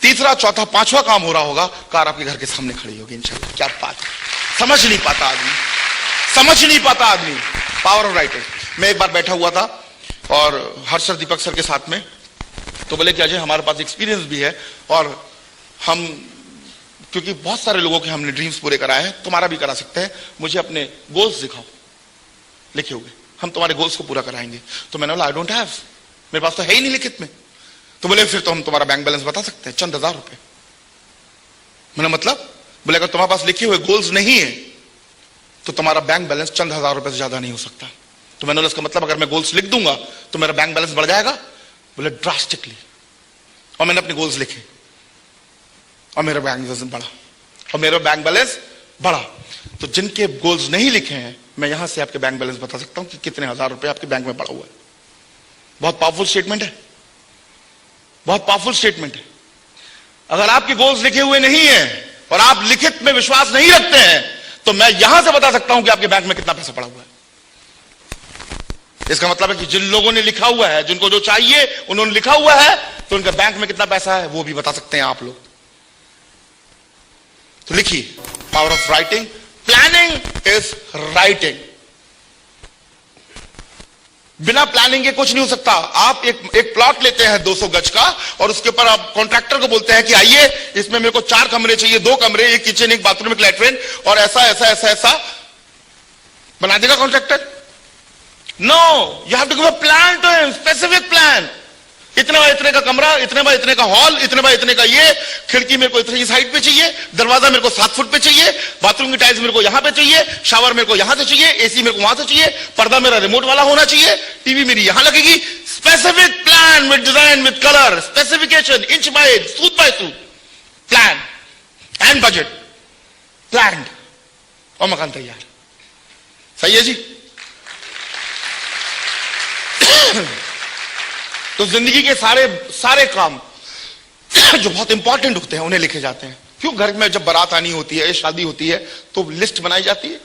तीसरा, चौथा, 5वां काम हो रहा होगा, कार आपके घर के सामने खड़ी होगी इंशाल्लाह। क्या बात है, समझ नहीं पाता आदमी, समझ नहीं पाता आदमी। Power of writing. मैं एक बार बैठा हुआ था और हर्ष सर, दीपक सर के साथ में, तो बोले कि अजय हमारे पास एक्सपीरियंस भी है, और हम क्योंकि बहुत सारे लोगों के हमने ड्रीम्स पूरे कराए हैं, तुम्हारा भी करा सकते हैं, मुझे अपने गोल्स दिखाओ, लिखे हुए, हम तुम्हारे गोल्स को पूरा कराएंगे। तो मैंने बोला आई डोंट हैव, मेरे पास तो है ही नहीं लिखित में। तो बोले फिर तो हम तुम्हारा बैंक बैलेंस बता सकते हैं, चंद हजार रुपए। मैंने मतलब, बोले अगर तुम्हारे पास लिखे हुए गोल्स नहीं है तो तुम्हारा बैंक बैलेंस चंद हजार रुपए से ज्यादा नहीं हो सकता। तो मैंने बोला इसका मतलब अगर मैं गोल्स लिख दूंगा तो मेरा बैंक बैलेंस बढ़ जाएगा? बोले ड्रास्टिकली। और मैंने अपने गोल्स लिखे और मेरा बैंक बैलेंस बढ़ा, और मेरा बैंक बैलेंस बढ़ा। तो जिनके गोल्स नहीं लिखे हैं, मैं यहां से आपके बैंक बैलेंस बता सकता हूं कि कितने हजार रुपए आपके बैंक में पड़ा हुआ है। बहुत पावरफुल स्टेटमेंट है, बहुत पावरफुल स्टेटमेंट है। अगर आपके गोल्स लिखे हुए नहीं है और आप लिखित में विश्वास नहीं रखते हैं, तो मैं यहां से बता सकता हूं कि आपके बैंक में कितना पैसा पड़ा हुआ है। इसका मतलब है कि जिन लोगों ने लिखा हुआ है, जिनको जो चाहिए उन्होंने लिखा हुआ है, तो उनके बैंक में कितना पैसा है वो भी बता सकते हैं आप लोग। तो लिखिए, power of writing. Planning is writing. बिना प्लानिंग के कुछ नहीं हो सकता। आप एक प्लॉट लेते हैं 200 गज का, और उसके ऊपर आप कॉन्ट्रैक्टर को बोलते हैं कि आइए इसमें मेरे को 4 कमरे चाहिए, 2 कमरे, एक किचन, एक बाथरूम, एक लैट्रिन, और ऐसा ऐसा ऐसा ऐसा बना देगा contractor? No, you have to give a plan to him, specific plan. इतने बाय इतने का कमरा, इतने बाय इतने का हॉल, इतने बाय इतने का ये, खिड़की मेरे को इतनी साइड पे चाहिए, दरवाजा मेरे को 7 फुट पे चाहिए, बाथरूम की टाइल्स मेरे को यहां पे चाहिए, शावर मेरे को यहां से चाहिए, एसी मेरे को वहां से चाहिए, पर्दा मेरा रिमोट वाला होना चाहिए, टीवी मेरी यहां लगेगी। Specific plan with design, with colour, specification, inch by inch, सूत बाय सूत, प्लान एंड बजट, प्लान, और मकान तैयार। सही है जी? तो जिंदगी के सारे काम जो बहुत इंपॉर्टेंट होते हैं उन्हें लिखे जाते हैं। क्यों? घर में जब बारात आनी होती है, शादी होती है, तो लिस्ट बनाई जाती है।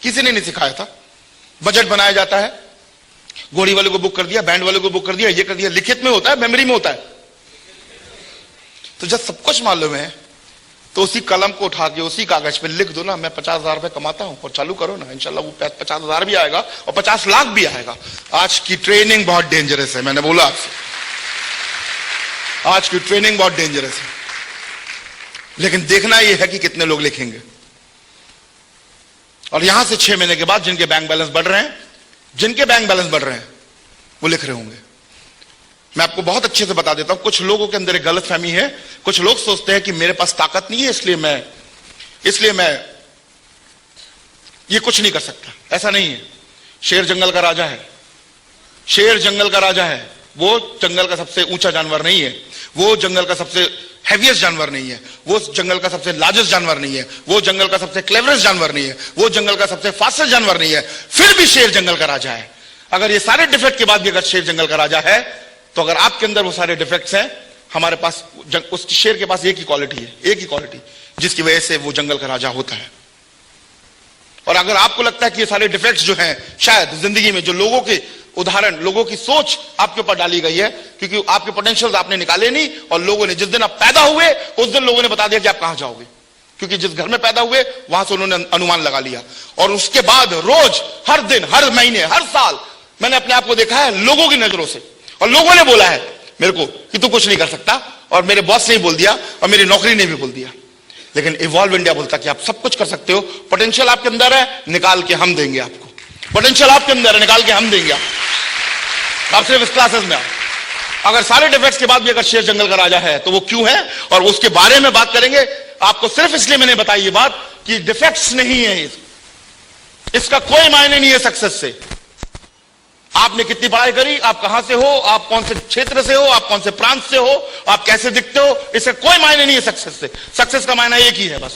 किसी ने नहीं सिखाया था। बजट बनाया जाता है, घोड़ी वाले को बुक कर दिया, बैंड वाले को बुक कर दिया, ये कर दिया। लिखित में होता है, मेमोरी में होता है। तो जब सब कुछ मालूम है तो उसी कलम को उठा के उसी कागज पे लिख दो ना, मैं 50,000 रुपए कमाता हूं, और चालू करो ना, इंशाल्लाह वो 50,000 भी आएगा और 50 लाख भी आएगा। आज की ट्रेनिंग बहुत डेंजरस है, मैंने बोला आपसे, आज की ट्रेनिंग बहुत डेंजरस है। लेकिन देखना यह है कि कितने लोग लिखेंगे। और यहां से 6 महीने के बाद जिनके बैंक बैलेंस बढ़ रहे हैं, जिनके बैंक बैलेंस बढ़ रहे हैं, वो लिख रहे होंगे। मैं आपको बहुत अच्छे से बता देता हूं, कुछ लोगों के अंदर एक गलतफहमी है। कुछ लोग सोचते हैं कि मेरे पास ताकत नहीं है, इसलिए मैं ये कुछ नहीं कर सकता। ऐसा नहीं है। शेर जंगल का राजा है, शेर जंगल का राजा है। वो जंगल का सबसे ऊंचा जानवर नहीं है, वो जंगल का सबसे हैवीएस्ट जानवर नहीं है, वो जंगल का सबसे लार्जेस्ट जानवर नहीं है, वो जंगल का सबसे क्लेवरेस्ट जानवर नहीं है, वो जंगल का सबसे फास्टेस्ट जानवर नहीं है, फिर भी शेर जंगल का राजा है। अगर ये सारे डिफेक्ट के बाद भी अगर शेर जंगल का राजा है, तो अगर आपके अंदर वो सारे डिफेक्ट्स हैं, हमारे पास उस शेर के पास एक ही क्वालिटी है, एक ही क्वालिटी, जिसकी वजह से वो जंगल का राजा होता है। और अगर आपको लगता है कि ये सारे डिफेक्ट्स जो हैं, शायद जिंदगी में जो लोगों के उदाहरण, लोगों की सोच आपके ऊपर डाली गई है, क्योंकि आपके पोटेंशियल आपने निकाले नहीं, और लोगों ने जिस दिन आप पैदा हुए उस दिन लोगों ने बता दिया कि आप कहां जाओगे, क्योंकि जिस घर में पैदा हुए वहां से उन्होंने अनुमान लगा लिया। और उसके बाद रोज, हर दिन, हर महीने, हर साल मैंने अपने आप को देखा है लोगों की नजरों से, और लोगों ने बोला है मेरे को कि तू कुछ नहीं कर सकता, और मेरे बॉस ने भी बोल दिया, और मेरी नौकरी ने भी बोल दिया। लेकिन इवॉल्व इंडिया बोलता कि आप सब कुछ कर सकते हो, पोटेंशियल आपके अंदर है, निकाल के हम देंगे आपको। पोटेंशियल आपके अंदर है, निकाल के हम देंगे आप सिर्फ इस क्लासेस में आओ। अगर सारे डिफेक्ट्स के बाद भी अगर शेर जंगल का राजा है तो वो क्यों है, और उसके बारे में बात करेंगे। आपको सिर्फ इसलिए मैंने बताई ये बात कि डिफेक्ट्स नहीं है, इसका कोई मायने नहीं है सक्सेस से। आपने कितनी पढ़ाई करी, आप कहां से हो, आप कौन से क्षेत्र से हो, आप कौन से प्रांत से हो, आप कैसे दिखते हो, इसका कोई मायने नहीं है सक्सेस से। सक्सेस का मायना एक ही है बस,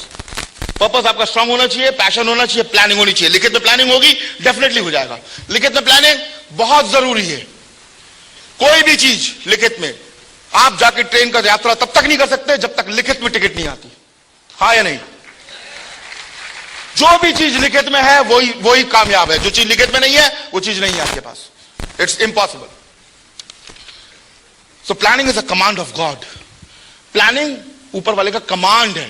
पर्पस आपका स्ट्रांग होना चाहिए, पैशन होना चाहिए, प्लानिंग होनी चाहिए। लिखित में प्लानिंग होगी, डेफिनेटली हो जाएगा। लिखित में प्लानिंग बहुत जरूरी है। कोई भी चीज लिखित में, आप जाके ट्रेन का यात्रा तब तक नहीं कर सकते जब तक लिखित में टिकट नहीं आती, हाँ या नहीं? जो भी चीज लिखित में है वही कामयाब है, जो चीज लिखित में नहीं है वो चीज नहीं है आपके पास, it's impossible. So planning is a command of God. Planning ऊपर वाले का कमांड है।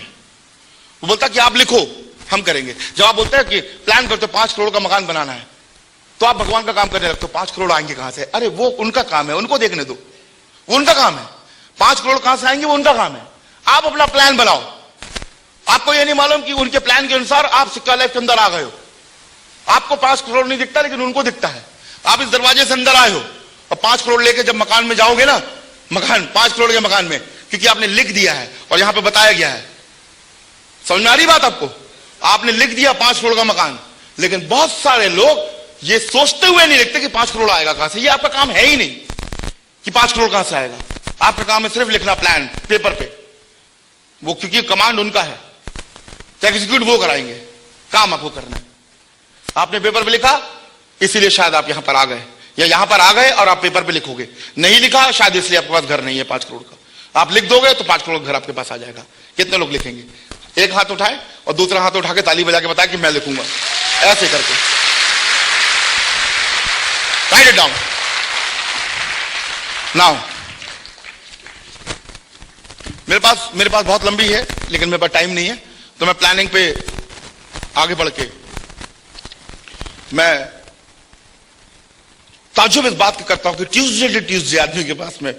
वो बोलता कि आप लिखो, हम करेंगे। जब आप बोलते हैं कि प्लान करते 5 करोड़ का मकान बनाना है, तो आप भगवान का काम करने लगते हो। 5 करोड़ आएंगे कहां से? अरे वो उनका काम है, उनको देखने दो, वो उनका काम है। 5 करोड़ कहां से आएंगे वो उनका काम है। आप अपना प्लान बनाओ। आपको ये नहीं मालूम कि उनके प्लान के अनुसार आप सिक्का लाइफ के अंदर आ गए हो। आपको 5 करोड़ नहीं दिखता, लेकिन उनको दिखता है। आप इस दरवाजे से अंदर आए हो और 5 करोड़ लेके जब मकान में जाओगे ना, मकान 5 करोड़ के मकान में, क्योंकि आपने लिख दिया है और यहां पे बताया गया है। समझ में आ रही बात आपको? आपने लिख दिया 5 करोड़ का मकान, लेकिन बहुत सारे लोग ये सोचते हुए नहीं लिखते कि 5 करोड़ आएगा कहां से। ये आपका काम है ही नहीं कि 5 करोड़ कहां से आएगा। आपका काम है सिर्फ लिखना प्लान पेपर पे, वो क्योंकि कमांड उनका है, तो एग्जीक्यूट वो कराएंगे, काम आपको करना है। आपने पेपर पे लिखा, इसीलिए शायद आप यहां पर आ गए, या यहां पर आ गए और आप पेपर पे लिखोगे। नहीं लिखा शायद इसलिए आपके पास घर नहीं है 5 करोड़ का। आप लिख दोगे तो 5 करोड़ घर आपके पास आ जाएगा। कितने लोग लिखेंगे? एक हाथ उठाए और दूसरा हाथ उठा के ताली बजा के बताए कि मैं लिखूंगा, ऐसे करके। Right it down now. मेरे पास बहुत लंबी है, लेकिन मेरे पास टाइम नहीं है, तो मैं प्लानिंग पे आगे बढ़ के मैं ताज्जुब इस बात करता हूं कि ट्यूसडे टू ट्यूसडे आदमी के पास में,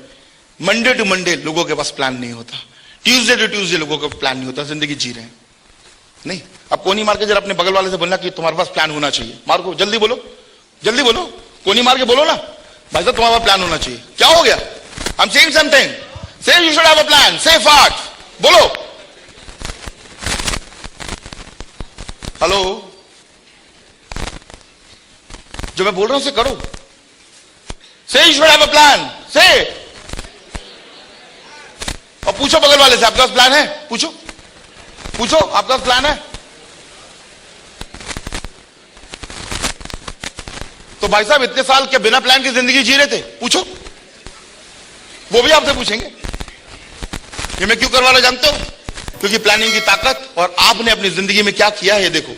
मंडे टू मंडे लोगों के पास प्लान नहीं होता, ट्यूसडे टू ट्यूसडे लोगों का प्लान नहीं होता, जिंदगी जी रहे हैं नहीं। अब कोनी मार के जरा अपने बगल वाले से बोलना कि तुम्हारे पास प्लान होना चाहिए। मार को जल्दी बोलो, जल्दी बोलो, कोनी मार के बोलो ना, भाई साहब तुम्हारा प्लान होना चाहिए। क्या हो गया? आई एम सेइंग समथिंग, से you should have a plan, से फास्ट बोलो। हेलो, जो मैं बोल रहा हूं उसे करो। से you should have a plan, से। और पूछो बगल वाले से, आपके पास प्लान है? पूछो पूछो, आपके पास प्लान है? तो भाई साहब इतने साल क्या बिना प्लान की जिंदगी जी रहे थे? पूछो, वो भी आपसे पूछेंगे। ये मैं क्यों करवा रहा जानते हो? क्योंकि प्लानिंग की ताकत, और आपने अपनी जिंदगी में क्या किया है देखो।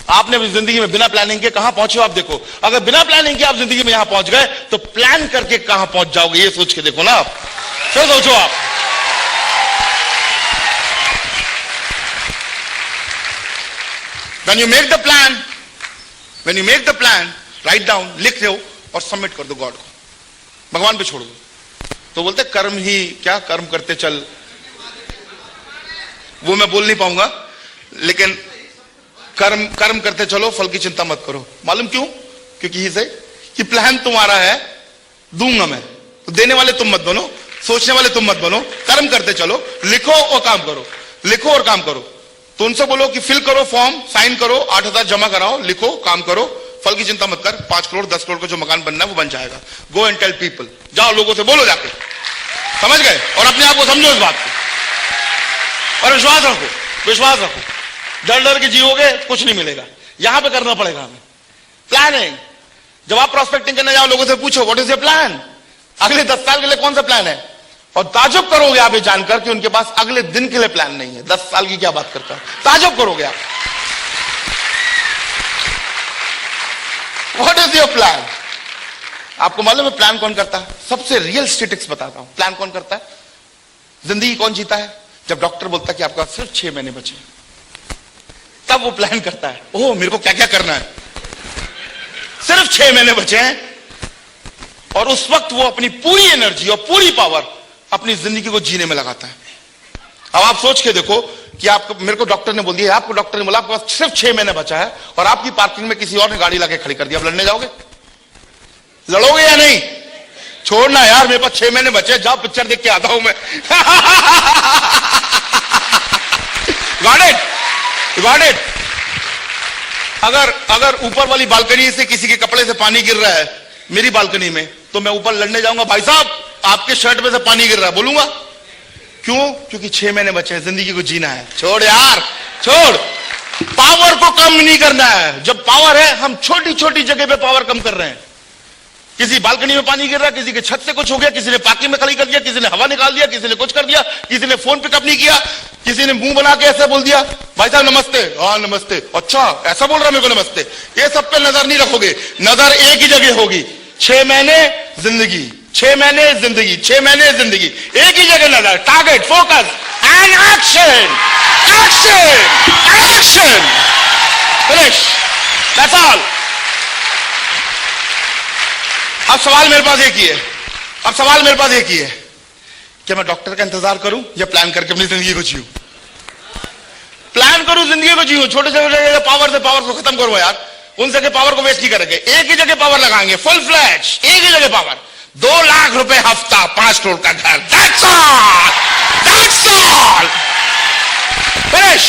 आपने अपनी जिंदगी में बिना प्लानिंग के कहां पहुंचे हो आप देखो। अगर बिना प्लानिंग के आप जिंदगी में यहां पहुंच गए तो प्लान करके कहां पहुंच जाओगे, ये सोच के देखो ना आप। फिर सोचो आप। When you make the plan, write down, लिख लो और सबमिट कर दो गॉड को, भगवान पे छोड़ दो। तो बोलते कर्म ही क्या, कर्म करते चल, वो मैं बोल नहीं पाऊंगा, लेकिन कर्म करते चलो, फल की चिंता मत करो। मालूम क्यों? क्योंकि इसे कि प्लान तुम्हारा है, दूंगा मैं, तो देने वाले तुम मत बनो, सोचने वाले तुम मत बनो। कर्म करते चलो, लिखो और काम करो, लिखो और काम करो। तो उनसे बोलो कि फिल करो फॉर्म, साइन करो, 8,000 जमा कराओ, लिखो, काम करो, फल की चिंता मत कर। 5 करोड़ 10 करोड़ का जो मकान बनना है वो बन जाएगा। गो एंड टेल पीपल, जाओ लोगों से बोलो जाके, समझ गए? और अपने आप को समझो इस बात को, और विश्वास रखो, विश्वास रखो। डर डर के जियोगे कुछ नहीं मिलेगा, यहां पे करना पड़ेगा हमें प्लानिंग। जब आप प्रोस्पेक्टिंग करने जाओ, लोगों से पूछो व्हाट इज योर प्लान, अगले 10 साल के लिए कौन सा प्लान है, और ताजुब करोगे आप ये जानकर कि उनके पास अगले दिन के लिए प्लान नहीं है। 10 साल की क्या बात करता है, ताजुब करोगे आप। What is your plan? आपको मालूम है प्लान कौन करता है? सबसे रियल स्टेटिक्स बताता हूं, प्लान कौन करता है। जिंदगी कौन जीता है? जब डॉक्टर बोलता है कि आपका सिर्फ 6 महीने बचे, तब वो प्लान करता है, ओह मेरे को क्या क्या करना है, सिर्फ 6 महीने बचे हैं। और उस वक्त वो अपनी पूरी एनर्जी और पूरी पावर अपनी जिंदगी को जीने में लगाता है। अब आप सोच के देखो कि आपको, मेरे को डॉक्टर ने बोल दिया, आपको डॉक्टर ने बोला आपके पास सिर्फ 6 महीने बचा है और आपकी पार्किंग में किसी और ने गाड़ी लाके खड़ी कर दी, अब लड़ने जाओगे? लड़ोगे या नहीं? छोड़ना यार, मेरे पास 6 महीने बचे, जाओ पिक्चर देख के आता हूं मैं। Got it. अगर ऊपर वाली बालकनी से किसी के कपड़े से पानी गिर रहा है मेरी बालकनी में, तो मैं ऊपर लड़ने जाऊंगा, भाई साहब आपके शर्ट में से पानी गिर रहा है, बोलूंगा? क्यों? क्योंकि 6 महीने बचे हैं, जिंदगी को जीना है। छोड़ यार, छोड़। पावर को कम नहीं करना है। जब पावर है, हम छोटी छोटी जगह पे पावर कम कर रहे हैं। किसी बालकनी में पानी गिर रहा है, किसी के छत से कुछ हो गया, किसी ने पार्किंग में खड़ी कर दिया, किसी ने हवा निकाल दिया, किसी ने कुछ कर दिया, किसी ने फोन पिकअप नहीं किया, किसी ने मुंह बना के ऐसा बोल दिया, भाई साहब नमस्ते। हाँ नमस्ते। अच्छा ऐसा बोल रहा मेरे को नमस्ते। ये सब पे नजर नहीं रखोगे, नजर एक ही जगह होगी। 6 महीने जिंदगी, 6 महीने जिंदगी, 6 महीने जिंदगी, एक ही जगह नजर, target, focus and action, action, action. Finish, that's all. अब सवाल मेरे पास एक ही है, अब सवाल मेरे पास एक ही है, क्या मैं डॉक्टर का इंतजार करूं या प्लान करके अपनी जिंदगी को जीऊं? प्लान करूं, जिंदगी को जीऊं। छोटे छोटे पावर से पावर को खत्म करो यार, उन जगह पावर को वेस्ट नहीं करेंगे, एक ही जगह पावर लगाएंगे, फुल फ्लैश, एक ही जगह पावर। 2 लाख रुपए हफ्ता, 5 करोड़ का घर, that's all, that's all. Finish,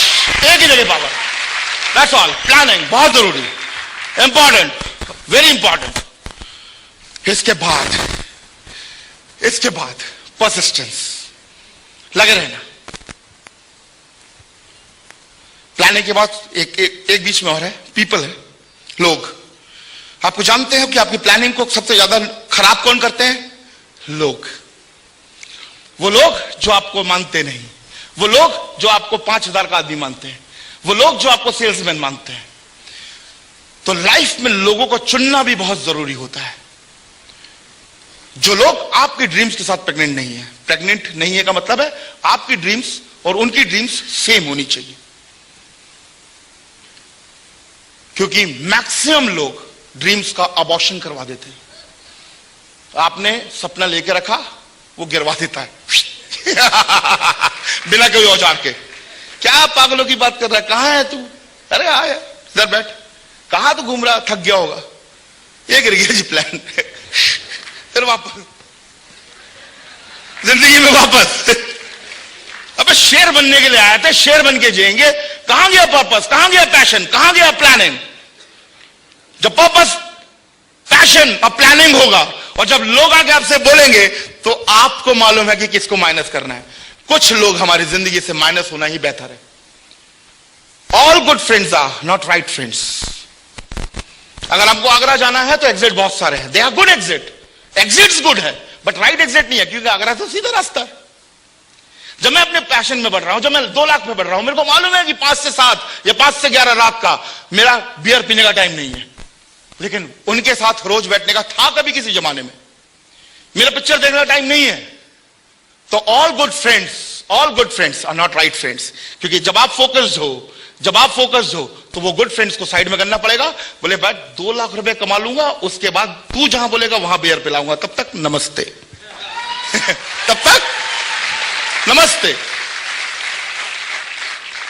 एक ही जगह पावर, दैट्स ऑल। प्लानिंग बहुत जरूरी, इंपॉर्टेंट, वेरी इंपॉर्टेंट। इसके बाद परसिस्टेंस, लगे रहना। प्लानिंग के बाद एक बीच में और है, पीपल है, लोग। आपको जानते हैं कि आपकी प्लानिंग को सबसे ज्यादा खराब कौन करते हैं? लोग। वो लोग जो आपको मानते नहीं, वो लोग जो आपको 5,000 का आदमी मानते हैं, वो लोग जो आपको सेल्समैन मानते हैं। तो लाइफ में लोगों को चुनना भी बहुत जरूरी होता है। जो लोग आपकी ड्रीम्स के साथ प्रेग्नेंट नहीं है, प्रेग्नेंट नहीं है का मतलब है आपकी ड्रीम्स और उनकी ड्रीम्स सेम होनी चाहिए। क्योंकि मैक्सिमम लोग ड्रीम्स का अबॉर्शन करवा देते हैं। आपने सपना लेके रखा, वो गिरवा देता है बिना कोई औजार के। क्या पागलों की बात कर रहा है, कहां है तू? अरे आया इधर बैठ, कहां तू घूम रहा, थक गया होगा। ये गिर गया जी प्लान फिर वापस जिंदगी में वापस। अबे शेर बनने के लिए आए थे, शेर बन के जिएंगे। कहां गया पर्पस, कहां गया पैशन, कहां गया प्लानिंग? जब पर्पस, पैशन और प्लानिंग होगा और जब लोग आके आपसे बोलेंगे तो आपको मालूम है कि किसको माइनस करना है। कुछ लोग हमारी जिंदगी से माइनस होना ही बेहतर है। All good friends are not right friends. अगर आपको आगरा जाना है तो एग्जिट बहुत सारे हैं, they are good exit, exits good है, बट राइट एग्जिट नहीं है, क्योंकि आगरा तो सीधा रास्ता है। जब मैं अपने पैशन में बढ़ रहा हूं, जब मैं 2 लाख में बढ़ रहा हूं, मेरे को मालूम है कि 5 से 7 या 5 से 11 रात का मेरा बियर पीने का टाइम नहीं है, लेकिन उनके साथ रोज बैठने का था कभी किसी जमाने में। मेरा पिक्चर देखने का टाइम नहीं है। तो all good friends are not right friends. क्योंकि जब आप फोकस्ड हो तो वो गुड फ्रेंड्स को साइड में करना पड़ेगा। बोले भाई 2 लाख रुपए कमा लूंगा, उसके बाद तू जहां बोलेगा वहां बियर पिलाऊंगा, तब तक नमस्ते तब तक नमस्ते।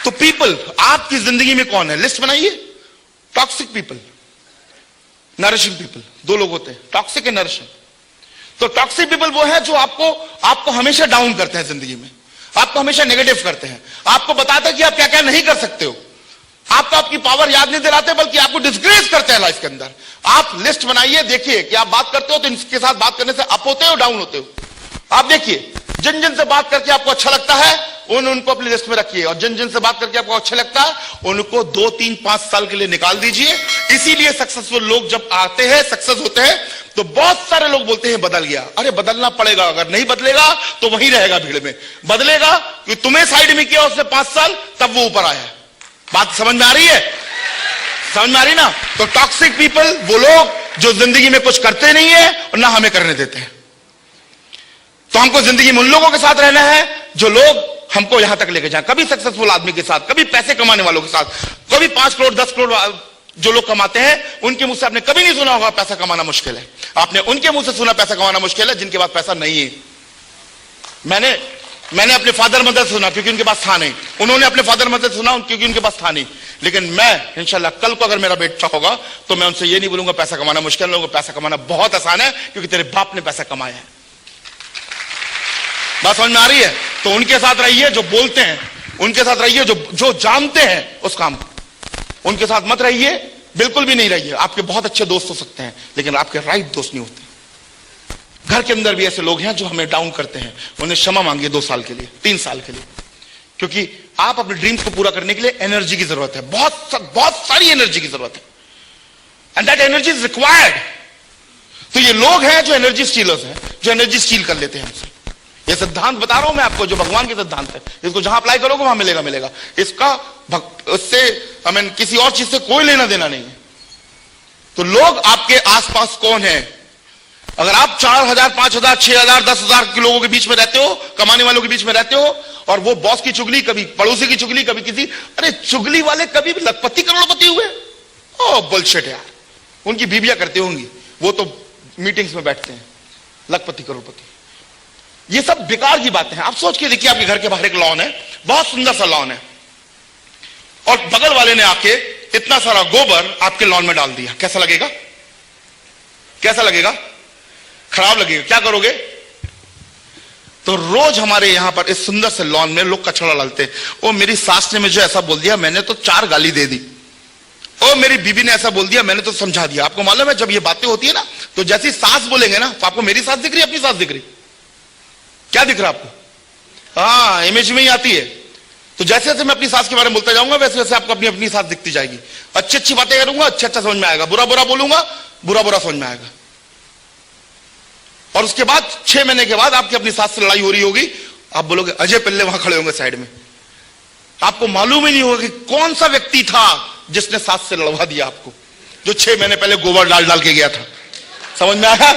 तो पीपल आपकी जिंदगी में कौन है, लिस्ट बनाइए। टॉक्सिक पीपल, नरिशिंग पीपल, 2 लोग होते हैं, टॉक्सिक एंड नरिशिंग। तो टॉक्सिक पीपल वो है जो आपको हमेशा डाउन करते हैं जिंदगी में, आपको हमेशा नेगेटिव करते हैं, आपको बताते हैं कि आप क्या क्या नहीं कर सकते हो, आपको आपकी पावर याद नहीं दिलाते बल्कि आपको डिस्ग्रेस करते हैं लाइफ के अंदर। आप लिस्ट बनाइए, देखिए कि आप बात करते हो तो इनके साथ बात करने से अप होते हो डाउन होते हो। आप देखिए जिन जिन से बात करके आपको अच्छा लगता है उनको अपनी लिस्ट में रखिए, और जिन जिन से बात करके आपको अच्छा लगता है उनको 2, 3, 5 साल के लिए निकाल दीजिए। इसीलिए सक्सेसफुल लोग जब आते हैं, सक्सेस होते हैं, तो बहुत सारे लोग बोलते हैं बदल गया। अरे बदलना पड़ेगा, अगर नहीं बदलेगा तो वहीं रहेगा भीड़ में। बदलेगा कि तुम्हें साइड में किया उसने 5 साल, तब वो ऊपर आया। बात समझ में आ रही है? समझ में आ रही ना? तो टॉक्सिक पीपल वो लोग जो जिंदगी में कुछ करते नहीं है और ना हमें करने देते हैं। तो हमको जिंदगी में उन लोगों के साथ रहना है जो लोग हमको यहां तक लेके जाए, कभी सक्सेसफुल आदमी के साथ, कभी पैसे कमाने वालों के साथ, कभी 5 करोड़ 10 करोड़ जो लोग कमाते हैं उनके मुंह से आपने कभी नहीं सुना होगा पैसा कमाना मुश्किल है। आपने उनके मुंह से सुना पैसा कमाना मुश्किल है जिनके पास पैसा नहीं है। मैंने मैंने अपने फादर मदर से सुना क्योंकि उनके पास था नहीं, उन्होंने अपने फादर मदर से सुना क्योंकि उनके पास था नहीं। लेकिन मैं इंशाल्लाह कल को अगर मेरा बेटा होगा तो मैं उनसे ये नहीं बोलूंगा पैसा कमाना मुश्किल, लोगों को पैसा कमाना बहुत आसान है क्योंकि तेरे बाप ने पैसा कमाया है। बात समझ में आ रही है? तो उनके साथ रहिए जो बोलते हैं, उनके साथ रहिए जो जानते हैं उस काम को, उनके साथ मत रहिए, बिल्कुल भी नहीं रहिए। आपके बहुत अच्छे दोस्त हो सकते हैं लेकिन आपके राइट दोस्त नहीं होते। घर के अंदर भी ऐसे लोग हैं जो हमें डाउन करते हैं, उन्हें क्षमा मांगिए 2 साल के लिए, 3 साल के लिए, क्योंकि आप अपने ड्रीम्स को पूरा करने के लिए एनर्जी की जरूरत है, बहुत सारी एनर्जी की जरूरत है, and that energy is required. तो ये लोग हैं जो एनर्जी स्टीलर्स हैं, जो एनर्जी स्टील कर लेते हैं हमसे। ये सिद्धांत बता रहा हूं मैं आपको, जो भगवान के सिद्धांत है, इसको जहां अप्लाई करोगे वहां मिलेगा। इसका उससे किसी और चीज से कोई लेना देना नहीं है। तो लोग आपके आसपास कौन है? अगर आप 4,000, 5,000, 6,000, 10,000 के लोगों के बीच में रहते हो, कमाने वालों के बीच में रहते हो, और वो बॉस की चुगली, कभी पड़ोसी की चुगली, कभी किसी, अरे चुगली वाले कभी भी लखपति करोड़पति हुए? ओ बुलशिट यार, उनकी बीबियां करती होंगी, वो तो मीटिंग्स में बैठते हैं, लखपति करोड़पति। ये सब बेकार की बातें हैं। आप सोच के देखिए, आपके घर के बाहर एक लॉन है, बहुत सुंदर सा लॉन है, और बगल वाले ने आके इतना सारा गोबर आपके लॉन में डाल दिया, कैसा लगेगा? कैसा लगेगा? खराब लगेगा। क्या करोगे? तो रोज हमारे यहां पर इस सुंदर से लॉन में लोग कचरा डालते हैं। ओ मेरी सास ने मुझे ऐसा बोल दिया, मैंने तो 4 गाली दे दी। ओ मेरी बीबी ने ऐसा बोल दिया, मैंने तो समझा दिया। आपको मालूम है, जब ये बातें होती है ना, तो जैसी सास बोलेंगे ना, तो आपको मेरी सास दिख रही है, अपनी सास दिख रही? क्या दिख रहा है आपको? हाँ, इमेज में ही आती है। तो जैसे जैसे मैं अपनी सास के बारे में बोलता जाऊंगा, वैसे वैसे आपको अपनी अपनी सास दिखती जाएगी। अच्छी अच्छी बातें करूंगा, अच्छा अच्छा समझ में आएगा, बुरा बुरा बोलूंगा, बुरा बुरा समझ में आएगा। और उसके बाद 6 महीने के बाद आपकी अपनी सास से लड़ाई हो रही होगी, आप बोलोगे अजय पिल्ले वहां खड़े होंगे साइड में, आपको मालूम ही नहीं होगा कि कौन सा व्यक्ति था जिसने सास से लड़वा दिया आपको, जो 6 महीने पहले गोबर डाल डाल के गया था। समझ में आया?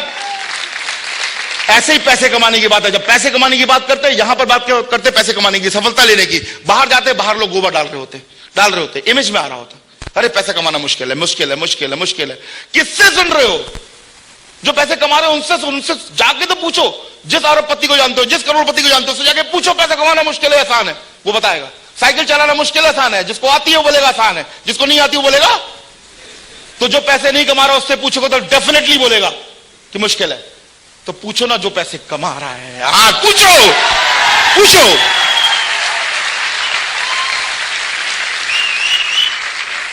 ऐसे ही पैसे कमाने की बात है। जब पैसे कमाने की बात करते हैं, यहां पर बात करते पैसे कमाने की, सफलता लेने की, बाहर जाते बाहर लोग गोबर डाल रहे होते, इमेज में आ रहा होता, अरे पैसे कमाना मुश्किल है, मुश्किल है, मुश्किल है, मुश्किल है। किससे सुन रहे हो? जो पैसे कमा रहे हो उनसे जाके तो पूछो। जिस अरबपति को जानते हो, जिस करोड़पति को जानते हो, उससे जाके पूछो पैसा कमाना मुश्किल है आसान है, वो बताएगा। साइकिल चलाना मुश्किल है आसान है, जिसको आती है वो बोलेगा आसान है, जिसको नहीं आती वो बोलेगा। तो जो पैसे नहीं कमा रहा उससे पूछोगे तो डेफिनेटली बोलेगा कि मुश्किल है। तो पूछो ना जो पैसे कमा रहा है, हाँ पूछो।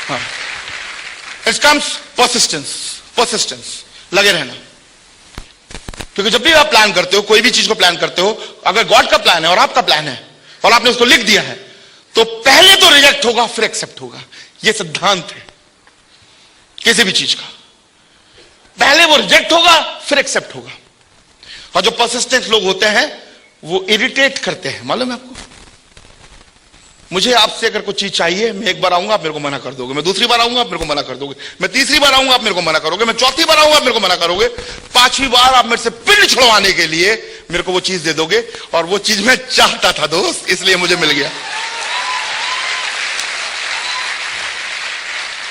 हाँ, इट कम्स परसिस्टेंस, लगे रहना। क्योंकि जब भी आप प्लान करते हो, कोई भी चीज को प्लान करते हो, अगर गॉड का प्लान है और आपका प्लान है और आपने उसको लिख दिया है, तो पहले तो रिजेक्ट होगा फिर एक्सेप्ट होगा। यह सिद्धांत है किसी भी चीज का, पहले वो रिजेक्ट होगा फिर एक्सेप्ट होगा। और जो परसिस्टेंट लोग होते हैं वो इरिटेट करते हैं, मालूम है आपको? मुझे आपसे अगर कुछ चीज चाहिए, मैं एक बार आऊंगा आप मेरे को मना कर दोगे, मैं दूसरी बार आऊंगा आप मेरे को मना कर दोगे, मैं तीसरी बार आऊंगा आप मेरे को मना करोगे, मैं चौथी बार आऊंगा आप मेरे को मना करोगे, 5वीं बार आप मेरे से पिंड छुड़वाने के लिए मेरे को वो चीज दे दोगे। और वो चीज मैं चाहता था दोस्त, इसलिए मुझे मिल गया।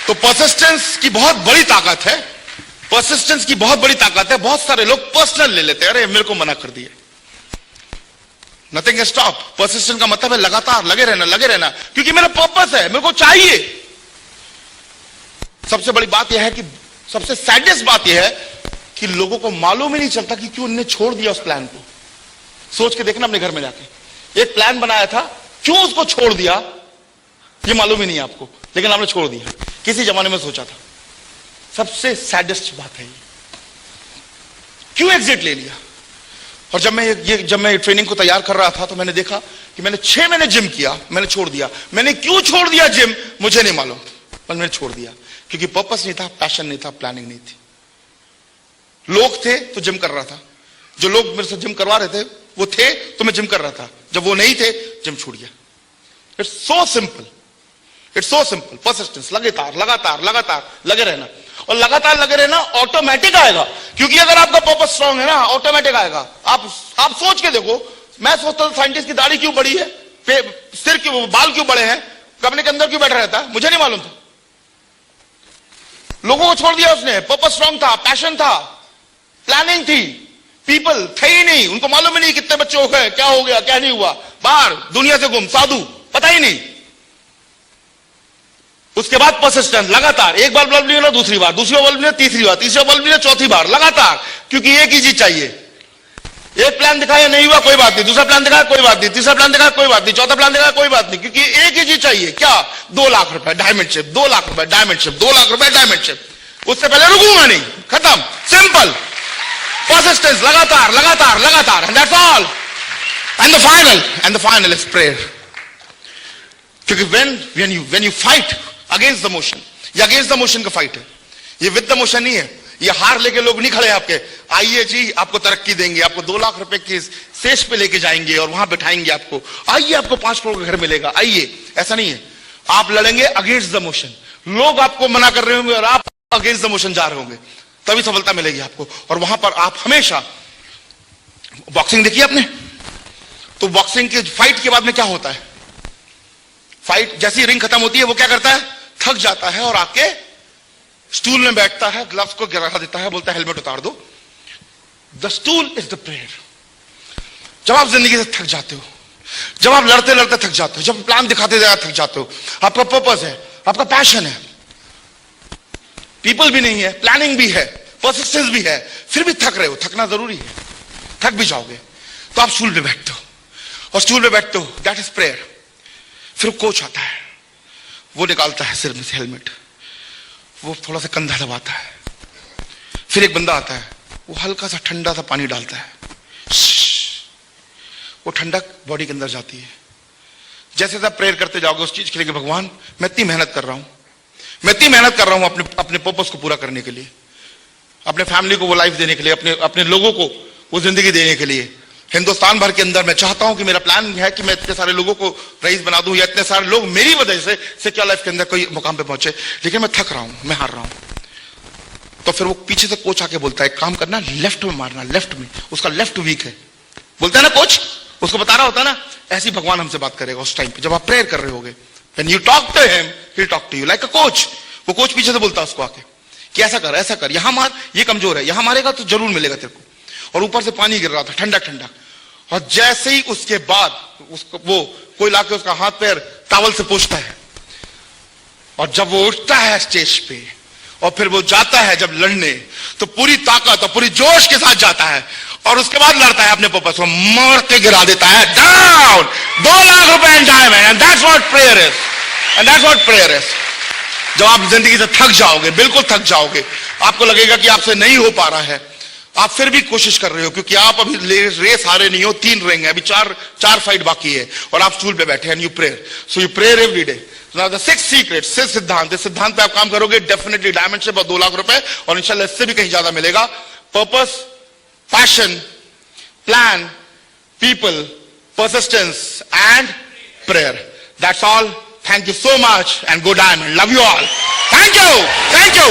तो परसिस्टेंस की बहुत बड़ी ताकत है, परसिस्टेंस की बहुत बड़ी ताकत है। बहुत सारे लोग पर्सनल ले लेते हैं, अरे मेरे को मना कर दिया। Nothing can stop. परसिस्टेंस का मतलब है लगातार लगे रहना, क्योंकि मेरा पर्पस है, मेरे को चाहिए। सबसे बड़ी बात यह है कि, सबसे सैडेस्ट बात यह है कि लोगों को मालूम ही नहीं चलता कि क्यों उन्होंने छोड़ दिया उस प्लान को। सोच के देखना अपने घर में जाके, एक प्लान बनाया था, क्यों उसको छोड़ दिया ये मालूम ही नहीं है आपको, लेकिन आपने छोड़ दिया, किसी जमाने में सोचा था। सबसे सैडेस्ट बात है ये, क्यों एग्जिट ले लिया। और जब मैं ट्रेनिंग को तैयार कर रहा था तो मैंने देखा कि मैंने 6 महीने जिम किया, मैंने छोड़ दिया। मैंने क्यों छोड़ दिया जिम मुझे नहीं मालूम, पर मैंने छोड़ दिया क्योंकि पर्पस नहीं था, पैशन नहीं था, प्लानिंग नहीं थी। लोग थे तो जिम कर रहा था, जो लोग मेरे से जिम करवा रहे थे वो थे तो मैं जिम कर रहा था, जब वो नहीं थे जिम छूट गया। It's so simple, it's so simple. Persistence, लगातार लगे रहना, और लगातार लगे रहना ऑटोमेटिक आएगा। क्योंकि अगर आपका पर्पस स्ट्रांग है ना, ऑटोमेटिक आएगा। आप सोच के देखो, मैं सोचता हूं साइंटिस्ट की दाढ़ी क्यों बड़ी है, सिर क्यों, बाल क्यों बड़े हैं, कमरे के अंदर क्यों बैठा रहता है, मुझे नहीं मालूम था। लोगों को छोड़ दिया उसने, पर्पस स्ट्रांग था, पैशन था, प्लानिंग थी, पीपल थे ही नहीं, उनको मालूम ही नहीं कितने बच्चे हो गए, क्या हो गया क्या नहीं हुआ, बाहर दुनिया से गुम, साधु, पता ही नहीं। उसके बाद परसिस्टेंस, लगातार, एक बार बल्ब नहीं मिला दूसरी बार, दूसरी बार बल्ब मिला तीसरी बार, तीसरी बार बल्ब मिला चौथी बार, लगातार, क्योंकि एक ही चीज चाहिए। एक प्लान दिखाया नहीं हुआ कोई बात नहीं, दूसरा प्लान दिखाया कोई बात नहीं, तीसरा प्लान दिखाया कोई बात नहीं, चौथा प्लान दिखाया कोई बात नहीं, क्योंकि एक ही चीज चाहिए, क्या? 2 लाख रुपए डायमंड शिप, 2 लाख रुपए डायमंड शिप, 2 लाख रुपए डायमंड शिप। उससे पहले रुकूंगा नहीं, खत्म, सिंपल, परसिस्टेंस, लगातार लगातार लगातार, and that's all. And the final is prayer. क्योंकि when you fight against the motion, ये अगेंस्ट द मोशन का फाइट है, ये विद द मोशन नहीं है। ये हार लेके लोग नहीं खड़े आपके, आइए जी आपको तरक्की देंगे, आपको 2 लाख रुपए के शेष पे लेके जाएंगे और वहां बैठाएंगे आपको, आइए आपको 5 करोड़ का घर मिलेगा, आइए, ऐसा नहीं है। आप लड़ेंगे अगेंस्ट द मोशन, लोग आपको मना कर रहे होंगे और आप अगेंस्ट द मोशन जा रहे होंगे, तभी सफलता मिलेगी आपको। और वहां पर आप हमेशा, बॉक्सिंग देखी आपने, तो बॉक्सिंग के फाइट के बाद में क्या होता है, फाइट जैसी रिंग खत्म होती है वो क्या करता है, थक जाता है और आके स्टूल में बैठता है, ग्लव्स को गिरा देता है, बोलता है हेलमेट उतार दो। The stool is the prayer. जब आप जिंदगी से थक जाते हो, जब आप लड़ते लड़ते थक जाते हो, जब प्लान दिखाते थक जाते हो, आपका पर्पस है, आपका पैशन है, पीपल भी नहीं है, प्लानिंग भी है, परसिस्टेंस भी है, फिर भी थक रहे हो, थकना जरूरी है, थक भी जाओगे, तो आप स्टूल पे बैठते हो, और स्टूल पे बैठते हो, दैट इज प्रेयर। फिर कोच आता है, वो निकालता है सिर में से हेलमेट, वो थोड़ा सा कंधा दबाता है, फिर एक बंदा आता है, वो हल्का सा ठंडा सा पानी डालता है, वो ठंडक बॉडी के अंदर जाती है। जैसे आप प्रेयर करते जाओगे उस चीज के लिए कि भगवान मैं इतनी मेहनत कर रहा हूं, मैं इतनी मेहनत कर रहा हूं अपने पर्पस को पूरा करने के लिए, अपने फैमिली को वो लाइफ देने के लिए, अपने लोगों को वो जिंदगी देने के लिए, हिंदुस्तान भर के अंदर मैं चाहता हूं कि मेरा प्लान है कि मैं इतने सारे लोगों को रईस बना दूं, या इतने सारे लोग मेरी वजह से सिक्योर लाइफ के अंदर कोई मुकाम पे पहुंचे, लेकिन मैं थक रहा हूं, मैं हार रहा हूं। तो फिर वो पीछे से कोच आके बोलता है काम करना, लेफ्ट में मारना, लेफ्ट में, उसका लेफ्ट वीक है, बोलता है ना कोच, उसको बता रहा होता है ना, ऐसे ही भगवान हमसे बात करेगा उस टाइम पे जब आप प्रेयर कर रहे होगे। When you talk to him, he'll talk to you like a coach। वो कोच पीछे से बोलता है उसको आके कि ऐसा कर, यहां मार, ये कमजोर है, यहां मारेगा तो जरूर मिलेगा तेरे को। और ऊपर से पानी गिर रहा था ठंडा ठंडा, और जैसे ही उसके बाद उसको वो कोई लाके उसका हाथ पैर टॉवल से पोंछता है, और जब वो उठता है स्टेज पे और फिर वो जाता है जब लड़ने, तो पूरी ताकत और पूरी जोश के साथ जाता है, और उसके बाद लड़ता है अपने पर्पस को, मार के गिरा देता है डाउन, 2 लाख रुपए in diamond. And that's what prayer is, and that's what prayer is. जब आप जिंदगी से थक जाओगे, बिल्कुल थक जाओगे, आपको लगेगा कि आपसे नहीं हो पा रहा है, आप फिर भी कोशिश कर रहे हो, क्योंकि आप अभी रेस हारे नहीं हो, 3 रिंग है, अभी 4 फाइट बाकी है, और आप स्टूल पे बैठे हैं, and you prayer, so you prayer every day. Now the 6th secret, 6th सिद्धांत, इस सिद्धांत पे आप काम करोगे, डेफिनेटली डायमंड शिप और 2 लाख रुपए, और इंशाल्लाह इससे भी कहीं ज्यादा मिलेगा। Purpose, passion, plan, people, persistence and prayer, that's all. Thank you so much and go diamond, love you all, thank you, thank you.